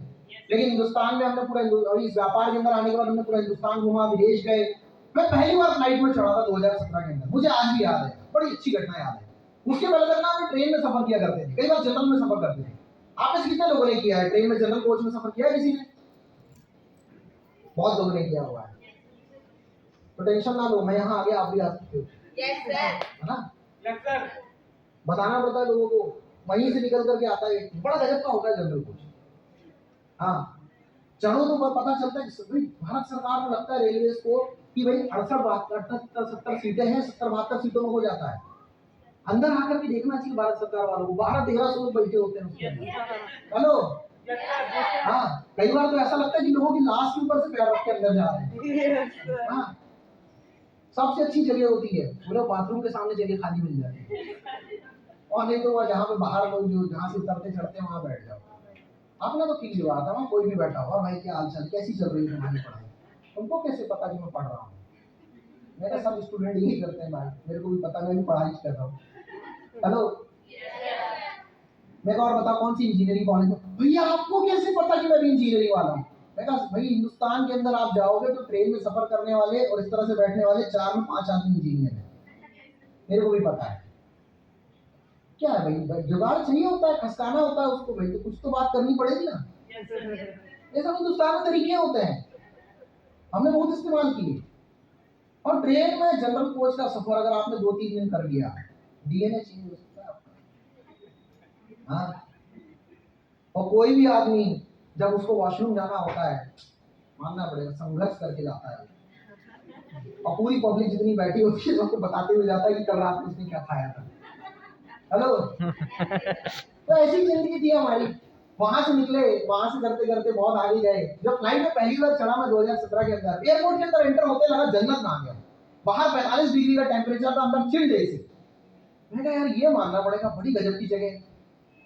लेकिन हिंदुस्तान में हमने पूरा, और इस व्यापार के अंदर आने के बाद हमने पूरा हिंदुस्तान घूमा, विदेश गए। मैं पहली बार फ्लाइट में चढ़ा था 2017 के अंदर, मुझे आज भी याद है, बड़ी अच्छी घटना याद है। उसके पहले तक ना हम ट्रेन में सफर किया करते थे, कई बार जनरल में सफर करते थे। आप में से कितने लोगों ने किया है ट्रेन में, जनरल कोच में सफर किया है किसी ने? बहुत लोगों ने किया हुआ है। तो टेंशन ना लो, मैं यहाँ आ गया, आप भी आ सकते हो।
Yes sir.
है ना?
Yes sir.
बताना पड़ता है लोगों को, वहीं से निकल करके आता है। बड़ा गजब का होता है जनरल कोच। हाँ, चढ़ो तो पता चलता है कि भारत सरकार को लगता है रेलवे को कि भाई 68-72 सीटें हैं, 70-72 सीटों में हो जाता है। अंदर आकर के देखना चाहिए भारत सरकार वालों को, 1200-1300 लोग बैठे होते हैं उसके अंदर। हेलो, हाँ, कई बार तो ऐसा लगता है कि लोगों की लाश के ऊपर से पैर रख के अंदर जा रहे हैं। हाँ, सबसे अच्छी जगह होती है, पूरे बाथरूम के सामने जगह खाली मिल जाती है। और नहीं तो वह जहाँ पे बाहर लोग जो जहाँ से उतरते चढ़ते वहाँ बैठ जाओ। आपने तो ठीक बात है, वहाँ कोई भी बैठा हुआ, भाई क्या हाल चाल, कैसी चल रही है तुम्हारी पढ़ाई? तुमको कैसे पता कि मैं पढ़ रहा हूँ? मेरे सब स्टूडेंट यही करते हैं भाई, मेरे को भी पता, मैं भी पढ़ाई कर रहा हूँ। हेलो, मैं और बता कौन सी इंजीनियरिंग कॉलेज में? भैया आपको कैसे पता कि मैं भी इंजीनियरिंग वाला हूँ? मैं कहा भाई हिंदुस्तान के अंदर आप जाओगे तो ट्रेन में सफर करने वाले और इस तरह से बैठने वाले 4 में 5 आदमी इंजीनियर है, मेरे को भी पता है। क्या है भाई, जुगाड़ चाहिए होता है, खसकाना होता है उसको भाई, तो कुछ तो बात करनी पड़ेगी ना। ये सब हिंदुस्तान में तरीके होते हैं, हमने बहुत इस्तेमाल किए। और ट्रेन में जनरल कोच का सफर अगर आपने 2-3 दिन कर लिया, डीएनए चेंज हो सकता है आपका। हाँ, और कोई भी आदमी जब उसको वॉशरूम जाना होता है, मानना पड़ेगा संघर्ष करके जाता है। और पूरी पब्लिक जितनी बैठी होती है सबको बताते हुए जाता है कि कल रात में उसने क्या खाया था। हेलो, तो ऐसी जिंदगी थी हमारी। वहां से निकले, वहां से करते करते बहुत आगे गए। जब फ्लाइट में पहली बार चढ़ा मैं 2017 के अंदर, एयरपोर्ट के अंदर एंटर होते लगा जन्नत में आ गया। बाहर 45 डिग्री का टेम्परेचर था, अंदर चिल्ड एसी। मैंने कहा यार ये मानना पड़ेगा, बड़ी गजब की जगह।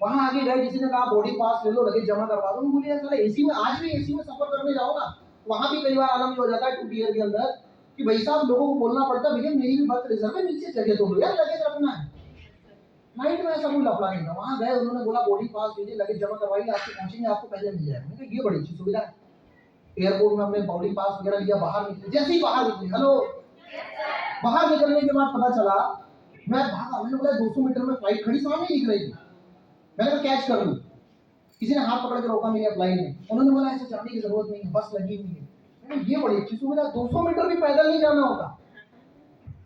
वहां आगे गए, किसी ने कहा बॉडी पास ले लो, लगेज जमा करवा दो। बोले यार साला एसी में, आज भी एसी में सफर करने जाओ ना, वहां भी कई बार आलम हो जाता है 2 टियर के अंदर कि भाई साहब लोगों को बोलना पड़ता है भैया मेरी भी बर्थ रिजर्व है, नीचे जगह तो यार लगेज रखना है। नाइट में ऐसा कोई लफड़ा नहीं था। वहां गए, उन्होंने बोला बॉडी पास लीजिए, लगेज जमा करवाइए, आपके पहुंचेंगे आपको पहले मिल जाएगा। मैंने कहा ये बड़ी अच्छी सुविधा है। एयरपोर्ट में हमने बॉडी पास वगैरह लिया, बाहर निकले, जैसे ही बाहर निकले, हेलो, बाहर निकलने के बाद पता चला, मैं भागा, मैंने बोला 200 मीटर में फ्लाइट खड़ी सामने दिख रही थी, मैंने कहा कैच कर लूं। किसी ने हाथ पकड़ के रोका मेरी फ्लाइट में, उन्होंने बोला ऐसे जाने की जरूरत नहीं है, बस लगी हुई है। मैंने ये बड़ी अच्छी सुविधा, 200 मीटर भी पैदल नहीं जाना होता।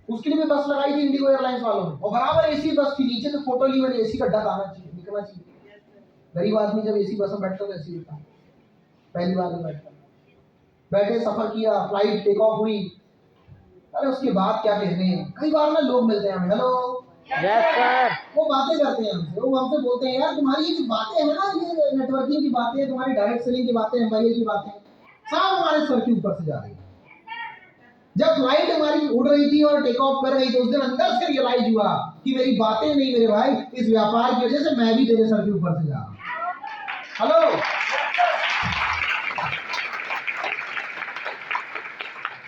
उसके लिए भी बस लगाई थी इंडिगो एयरलाइंस वालों ने, और बराबर एसी बस थी, नीचे से फोटो ली मैंने, एसी का डक आना चाहिए, दिखना चाहिए। गरीब आदमी जब एसी बस में बैठता तो ऐसी होता, पहली बार में बैठता, बैठे सफर किया, फ्लाइट टेक ऑफ हुई। अरे उसके बाद क्या कहने हैं, कई बार ना लोग मिलते हैं हमें, हेलो,
यस सर,
वो बातें करते हैं हमसे, वो हमसे बोलते हैं यार तुम्हारी ये जो बातें हैं ना, ये नेटवर्किंग की बातें, तुम्हारी डायरेक्ट सेलिंग की बातें, एमबीए की बातें, सब हमारे सर के ऊपर से जा रही है। जब फ्लाइट हमारी उड़ रही थी और टेक ऑफ कर रही थी, उस दिन अंदर से रियलाइज हुआ कि मेरी बातें नहीं मेरे भाई, इस व्यापार की वजह से मैं भी तेरे सर के ऊपर से जा रहा हूं। हेलो,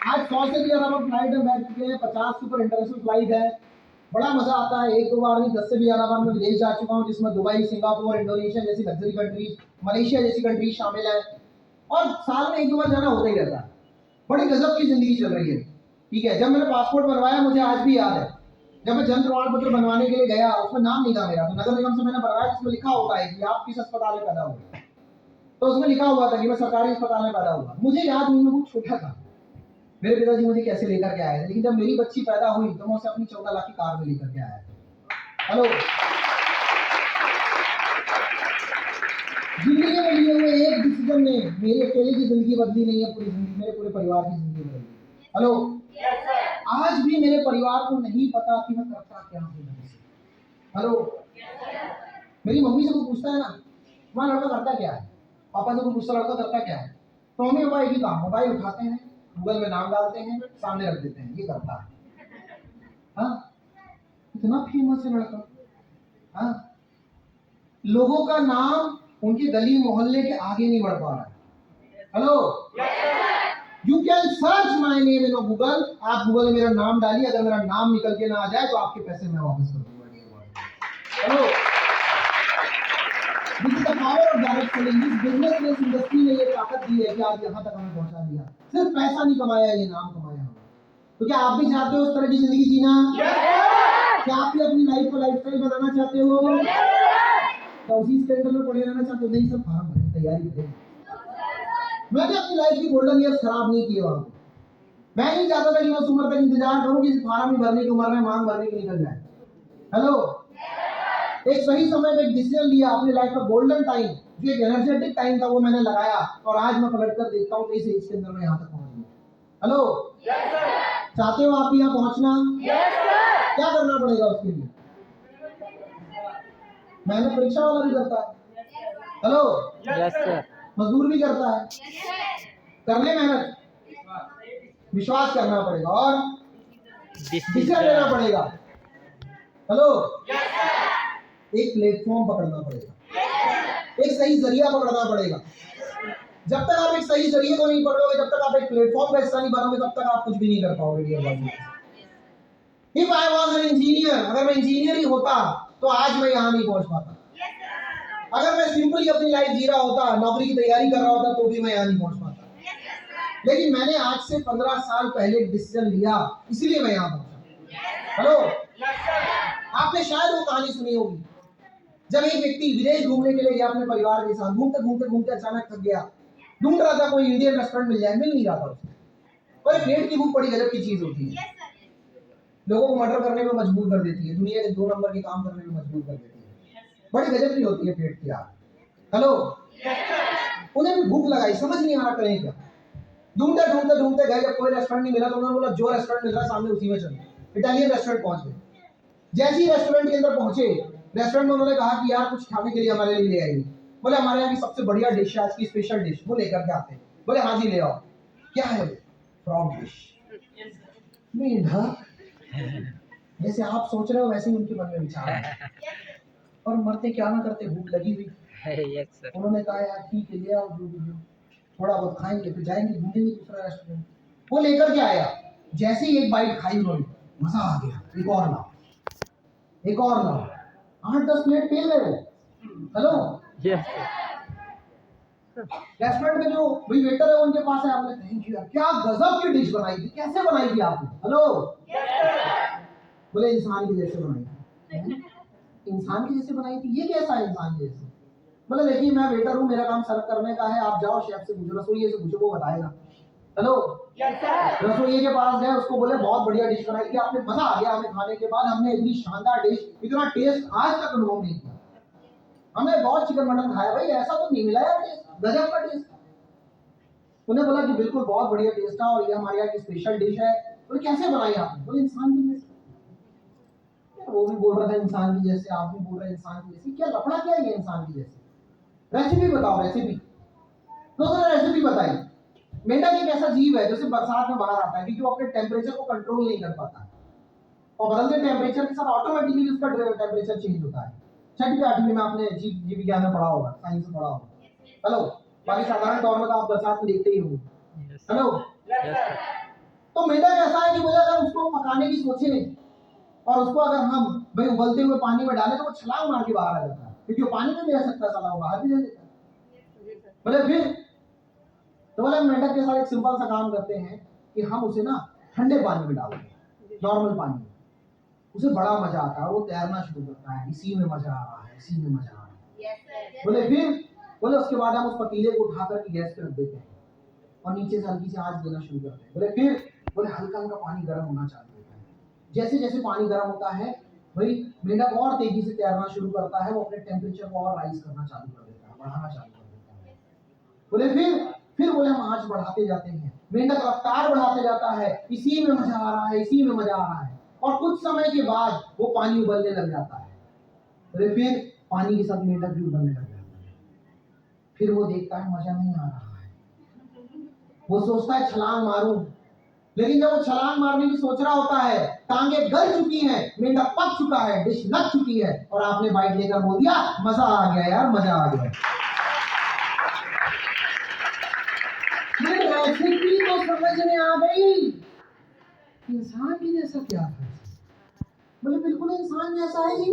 आज 100 से भी ज्यादा फ्लाइट में बैठ चुके हैं, 50 के ऊपर इंटरनेशनल फ्लाइट है, बड़ा मजा आता है। 1-2 बार नहीं, 10 से भी ज्यादा बार मैं विदेश जा चुका हूँ, जिसमें दुबई, सिंगापुर, इंडोनेशिया जैसी लग्जरी कंट्रीज, मलेशिया जैसी कंट्रीज शामिल है, और साल में 1-2 बार जाना होता ही रहता है। बड़ी गजब की जिंदगी चल रही है, ठीक है। जब मैंने पासपोर्ट बनवाया, मुझे आज भी याद है, जब मैं जन प्रमाण पत्र बनवाने के लिए गया, उसमें नाम नहीं था मेरा, तो नगर निगम से मैंने बनवाया, जिसमें लिखा होता है कि आप किस अस्पताल में पैदा हुए, तो उसमें लिखा हुआ था कि मैं सरकारी अस्पताल में पैदा हुआ। मुझे याद नहीं, मैं बहुत छोटा था, मेरे पिताजी मुझे कैसे लेकर के आए थे, लेकिन जब मेरी बच्ची पैदा हुई तो मैं उसे अपनी 14 लाख की कार में लेकर के आया था। हेलो, जिंदगी में लिए हुए एक डिसीजन ने मेरी अकेले की जिंदगी बदली नहीं है, पूरी जिंदगी, मेरे पूरे परिवार की जिंदगी बदली। हेलो, आज भी मेरे परिवार को नहीं पता कि मैं करता क्या हूँ। हेलो, मेरी मम्मी से कोई पूछता है ना, तुम्हारा लड़का करता क्या है, पापा से कोई पूछता लड़का करता क्या है, तो मम्मी पापा एक ही काम, मोबाइल उठाते हैं, गूगल में नाम डालते हैं, सामने रख देते हैं, ये करता है। हाँ, इतना फेमस है लड़का। हाँ, लोगों का नाम उनके गली मोहल्ले के आगे नहीं बढ़ पा रहा है। Hello, you can search my name in Google, आप गूगल में मेरा नाम डालिए, अगर मेरा नाम निकल के ना आ जाए तो आपके पैसे मैं वापस कर दूंगा। Hello, this is the power of direct selling. इस बिजनेस में, इस इंडस्ट्री ने ये ताकत दी है कि आज यहाँ तक हमें पहुंचा दिया। सिर्फ पैसा नहीं कमाया, ये नाम कमाया। तो क्या आप भी चाहते हो उस तरह की जिंदगी जीना? क्या आप भी अपनी लाइफ को लाइफस्टाइल बनाना चाहते हो? क्या उसी स्टैंडर्ड में पड़े रहना चाहते हो? नहीं सर, फार्म भरने की तैयारी करें। मैंने अपनी लाइफ की गोल्डन ईयर्स खराब नहीं किए वहां। मैं नहीं चाहता था कि मैं उस उम्र तक इंतजार करूं कि फार्म ही भरने की उम्र में मांग भरने की निकल जाए। हेलो, एक सही समय में एक डिसीजन लिया, अपनी लाइफ का गोल्डन टाइम, जो एक एनर्जेटिक टाइम था, वो मैंने लगाया, और आज मैं पलट कर देखता हूँ इस एज के अंदर मैं यहाँ तक पहुँच गया। हेलो, चाहते हो आप यहाँ पहुँचना? क्या करना पड़ेगा उसके लिए? मेहनत परीक्षा वाला भी करता है। हेलो,
यस सर,
मजदूर भी करता है, कर ले मेहनत, विश्वास करना पड़ेगा और डिसीजन लेना पड़ेगा। हेलो, एक प्लेटफॉर्म पकड़ना पड़ेगा, एक सही जरिया पकड़ना पड़ेगा। जब तक आप एक सही जरिए को नहीं पकड़ोगे, जब तक आप एक प्लेटफॉर्म का हिस्सा नहीं बनोगे, तब तक आप कुछ भी नहीं कर पाओगे। If I was an engineer, अगर मैं इंजीनियर ही होता तो आज मैं यहाँ नहीं पहुंच पाता। अगर मैं सिंपली अपनी लाइफ जी रहा होता, नौकरी की तैयारी कर रहा होता, तो भी मैं यहाँ नहीं पहुंच पाता। लेकिन मैंने आज से 15 साल पहले डिसीजन लिया, इसलिए मैं यहाँ पहुंचा। हेलो, आपने शायद वो कहानी सुनी होगी, जब एक व्यक्ति विदेश घूमने के लिए गया अपने परिवार के साथ, घूमते घूमते घूमते अचानक थक गया, ढूंढ रहा था कोई इंडियन रेस्टोरेंट मिल जाए, मिल नहीं रहा था उसे। पर पेट की भूख बड़ी गजब की चीज होती है, लोगों को मर्डर करने में मजबूर कर देती है, दुनिया के 2 नंबर के काम करने में मजबूर कर देती है, बड़ी गजब की होती है पेट की आग। हेलो, उन्हें भी भूख लगाई, समझ नहीं आ रहा करें क्या, ढूंढते ढूंढते ढूंढते गए, जब कोई रेस्टोरेंट नहीं मिला तो उन्होंने बोला जो रेस्टोरेंट मिल रहा है सामने उसी में चलो। इटालियन रेस्टोरेंट पहुंच गए। जैसे ही रेस्टोरेंट के अंदर पहुंचे, रेस्टोरेंट में उन्होंने कहा कि यार कुछ खाने के लिए हमारे लिए ले आइए। बोले हमारे यहाँ की सबसे बढ़िया डिश है, आज की स्पेशल डिश, वो लेकर के आते हैं। बोले हाँ जी ले आओ। क्या है? Frog dish. मेढक, जैसे आप सोच रहे हो वैसे ही उनके मन में विचार है। और मरते क्या ना करते, भूख लगी हुई।
Yes sir.
उन्होंने कहा यार ठीक है ले आओ जो भी हो, थोड़ा बहुत खाएंगे फिर जाएंगे ढूंढेंगे दूसरा रेस्टोरेंट। वो लेकर के आया, जैसे ही एक बाइट खाई उन्होंने, मजा आ गया, एक और लाओ, एक और लाओ, 8-10 प्लेट फेल गए वो। Hello,
yes sir.
रेस्टोरेंट में जो भाई वेटर है उनके पास है, आपने थैंक यू, क्या गजब की डिश बनाई थी, कैसे बनाई थी आपने? हेलो, बोले इंसान की जैसे बनाई थी। इंसान की जैसे बनाई थी, ये कैसा है इंसान की जैसे? बोले देखिए मैं वेटर हूँ, मेरा काम सर्व करने का है, आप जाओ शेफ से पूछो, रसोइये से पूछो, वो बताएगा। हेलो, रसोइये के पास गए, उसको बोले बहुत बढ़िया डिश बनाई थी आपने, मजा आ गया हमें खाने के बाद, हमने इतनी शानदार डिश, इतना टेस्ट आज तक अनुभव नहीं किया, हमने बहुत चिकन मटन खाया भाई, ऐसा तो नहीं मिला यार टेस्ट, गजब का टेस्ट। उन्हें बोला कि बिल्कुल बहुत बढ़िया टेस्ट था और ये हमारे यहाँ की स्पेशल डिश है। बोले कैसे बनाई आपने? बोले इंसान की जैसे। वो भी बोल रहा था इंसान की जैसे, आप भी बोल रहे हैं इंसान की जैसे, क्या लफड़ा क्या है ये इंसान की जैसे? रेसिपी बताओ, रेसिपी। दोस्तों ने रेसिपी बताई। मेंढक एक ऐसा जीव है जो सिर्फ बरसात में बाहर आता है क्योंकि वो अपने टेम्परेचर को कंट्रोल नहीं कर पाता, और बदलते टेम्परेचर के साथ ऑटोमेटिकली उसका टेम्परेचर चेंज होता है। 6वीं 8वीं में आपने जीव विज्ञान में पढ़ा होगा, साइंस में पढ़ा होगा। हेलो, बाकी साधारण तौर में तो आप बरसात में देखते ही होंगे। हेलो, तो मेंढक ऐसा है कि मुझे अगर उसको पकाने की सोचे और उसको अगर हम भाई उबलते हुए पानी में डालें तो वो छलांग मार के बाहर आ जाता है, क्योंकि वो पानी में भी रह सकता है, साला वो बाहर भी रह सकता है। बोले फिर, तो बोले मेंढक के साथ एक सिंपल सा काम करते हैं कि हम उसे ना ठंडे पानी में डाल दें, नॉर्मल पानी में, उसे बड़ा मजा आता है, वो तैरना शुरू करता है, इसी में मजा आ रहा है, इसी में मजा आ रहा है। बोले फिर, बोले उसके बाद हम उस पतीले को उठा करके गैस पे रख देते हैं और नीचे से हल्की से आंच देना शुरू करते हैं। बोले फिर, बोले हल्का हल्का पानी गर्म होना चालू होता है, जैसे जैसे पानी गर्म होता है भाई मेंढक और तेजी से तैरना शुरू करता है, वो अपने टेम्परेचर को और राइज करना चालू कर देता है, बढ़ाना चालू कर देता है। बोले फिर बोले हम आंच बढ़ाते जाते हैं, मेंढक रफ्तार बढ़ाते जाता है, इसी में मजा आ रहा है, इसी में मजा आ रहा है, और कुछ समय के बाद वो पानी उबलने लग जाता है। बोले फिर पानी के साथ मेंढक भी उबलने लग जाता है। फिर वो देखता है मजा नहीं आ रहा है, वो सोचता है छलांग मारूं, लेकिन जब वो छलांग मारने की सोच रहा होता है, टांगे गल चुकी हैं, मेंढक पक चुका है, डिश लग चुकी है, और आपने बाइट लेकर बोल दिया मजा आ गया यार, मजा आ गया। रेसिपी तो समझ में आ गई, इंसान की जैसा क्या था? बोले बिल्कुल इंसान जैसा है जी।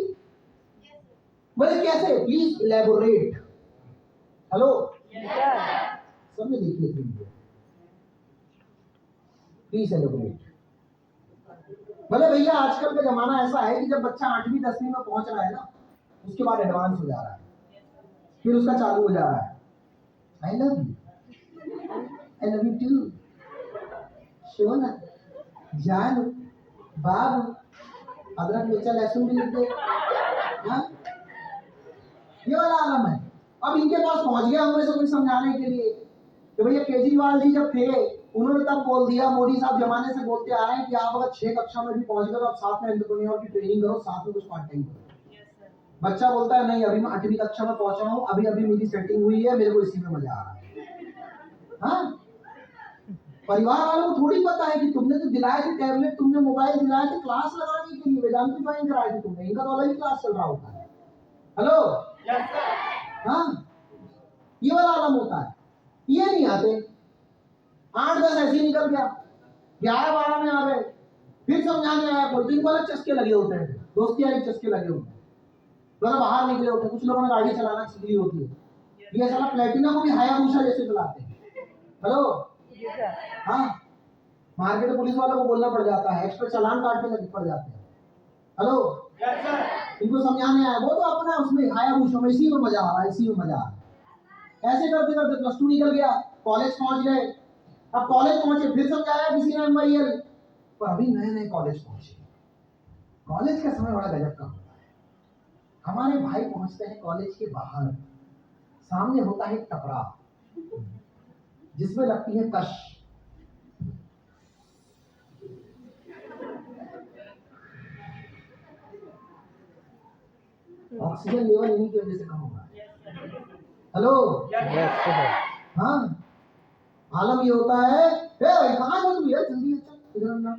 बोले कैसे? Please elaborate. हेलो, सबने देखिए प्लीज इलेबोरेट। बोले भैया आजकल का जमाना ऐसा है कि जब बच्चा 8वीं 10वीं में पहुंच रहा है ना, उसके बाद एडवांस हो जा रहा है, फिर उसका चालू हो जा रहा है I love you, I love you too, सोना, जान, बाब, अदरक मिर्चा लहसुन भी लिख दे। हाँ? ये वाला आलम है। अब इनके पास पहुंच गया हम में से कोई समझाने के लिए कि भैया केजरीवाल जी जब थे उन्होंने तब बोल दिया, मोदी साहब जमाने से बोलते आ रहे हैं कि आप अगर 6 कक्षा में भी पहुंच गए तो आप साथ में एंटरप्रेन्योर की ट्रेनिंग करो, साथ में कुछ पार्ट टाइम करो। बच्चा बोलता है नहीं अभी मैं 8वीं कक्षा में पहुंचा हूँ, अभी अभी मेरी सेटिंग हुई है, मेरे को इसी में मजा आ रहा है। हाँ? परिवार वालों को थोड़ी पता है कि तुमने तो दिलाए थे टैबलेट, तुमने मोबाइल दिलाए थे क्लास लगाने के लिए, वेदांत ज्वाइन कराए थे तुमने, इनका तो अलग ही क्लास चल रहा होता है। हेलो, हाँ, ये वाला आलम होता है, ये नहीं आते। 8-10 ऐसे ही निकल गया, 11-12 में आ गए, फिर समझाने आया कोई, इनको अलग चस्के लगे होते हैं, दोस्ती यारी चस्के लगे होते हैं, मतलब बाहर निकले होते हैं, कुछ लोगों ने गाड़ी चलाना सीख ली होती है, ये साला प्लेटिना को भी हायाबुसा जैसे चलाते हैं। हेलो, हाँ, मार्केट पुलिस वालों को बोलना पड़ जाता है, एक्स्ट्रा चालान काटने लगे पड़ जाते हैं। हेलो, इनको समझाने आया, वो तो अपना उसमें हायाबुसा में इसी में मजा आ रहा है, इसी में मजा आ रहा है। ऐसे करते करते +2 निकल गया, कॉलेज पहुंच गए, अब कॉलेज पहुंचे फिर समझाया किसी ने MIL, पर अभी नए नए कॉलेज पहुंचे, कॉलेज का समय बड़ा गजब का होता है। हमारे भाई पहुंचते हैं कॉलेज के बाहर, सामने होता है टपरा जिसमें लगती है कश, ऑक्सीजन लेवल इन्हीं की वजह से कम होगा। हेलो, हाँ, आलम ये होता है, कहाँ जा तू यार, जल्दी अच्छा इधर ना।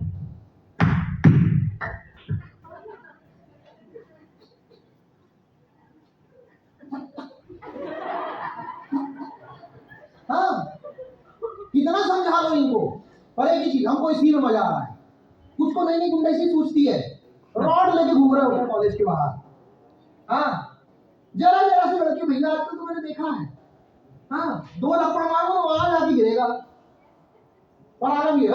पकड़ा लो इनको। पर एक ही चीज, हमको इसी में मजा आ रहा है। कुछ को नई नई गुंडाइशी सूझती है, रॉड लेके घूम रहे होते हैं कॉलेज के बाहर। हाँ, जरा जरा से लड़के भैया आजकल तो मैंने देखा है। हाँ, 2 लपड़ मारो तो वहां जाके गिरेगा। पर आराम ये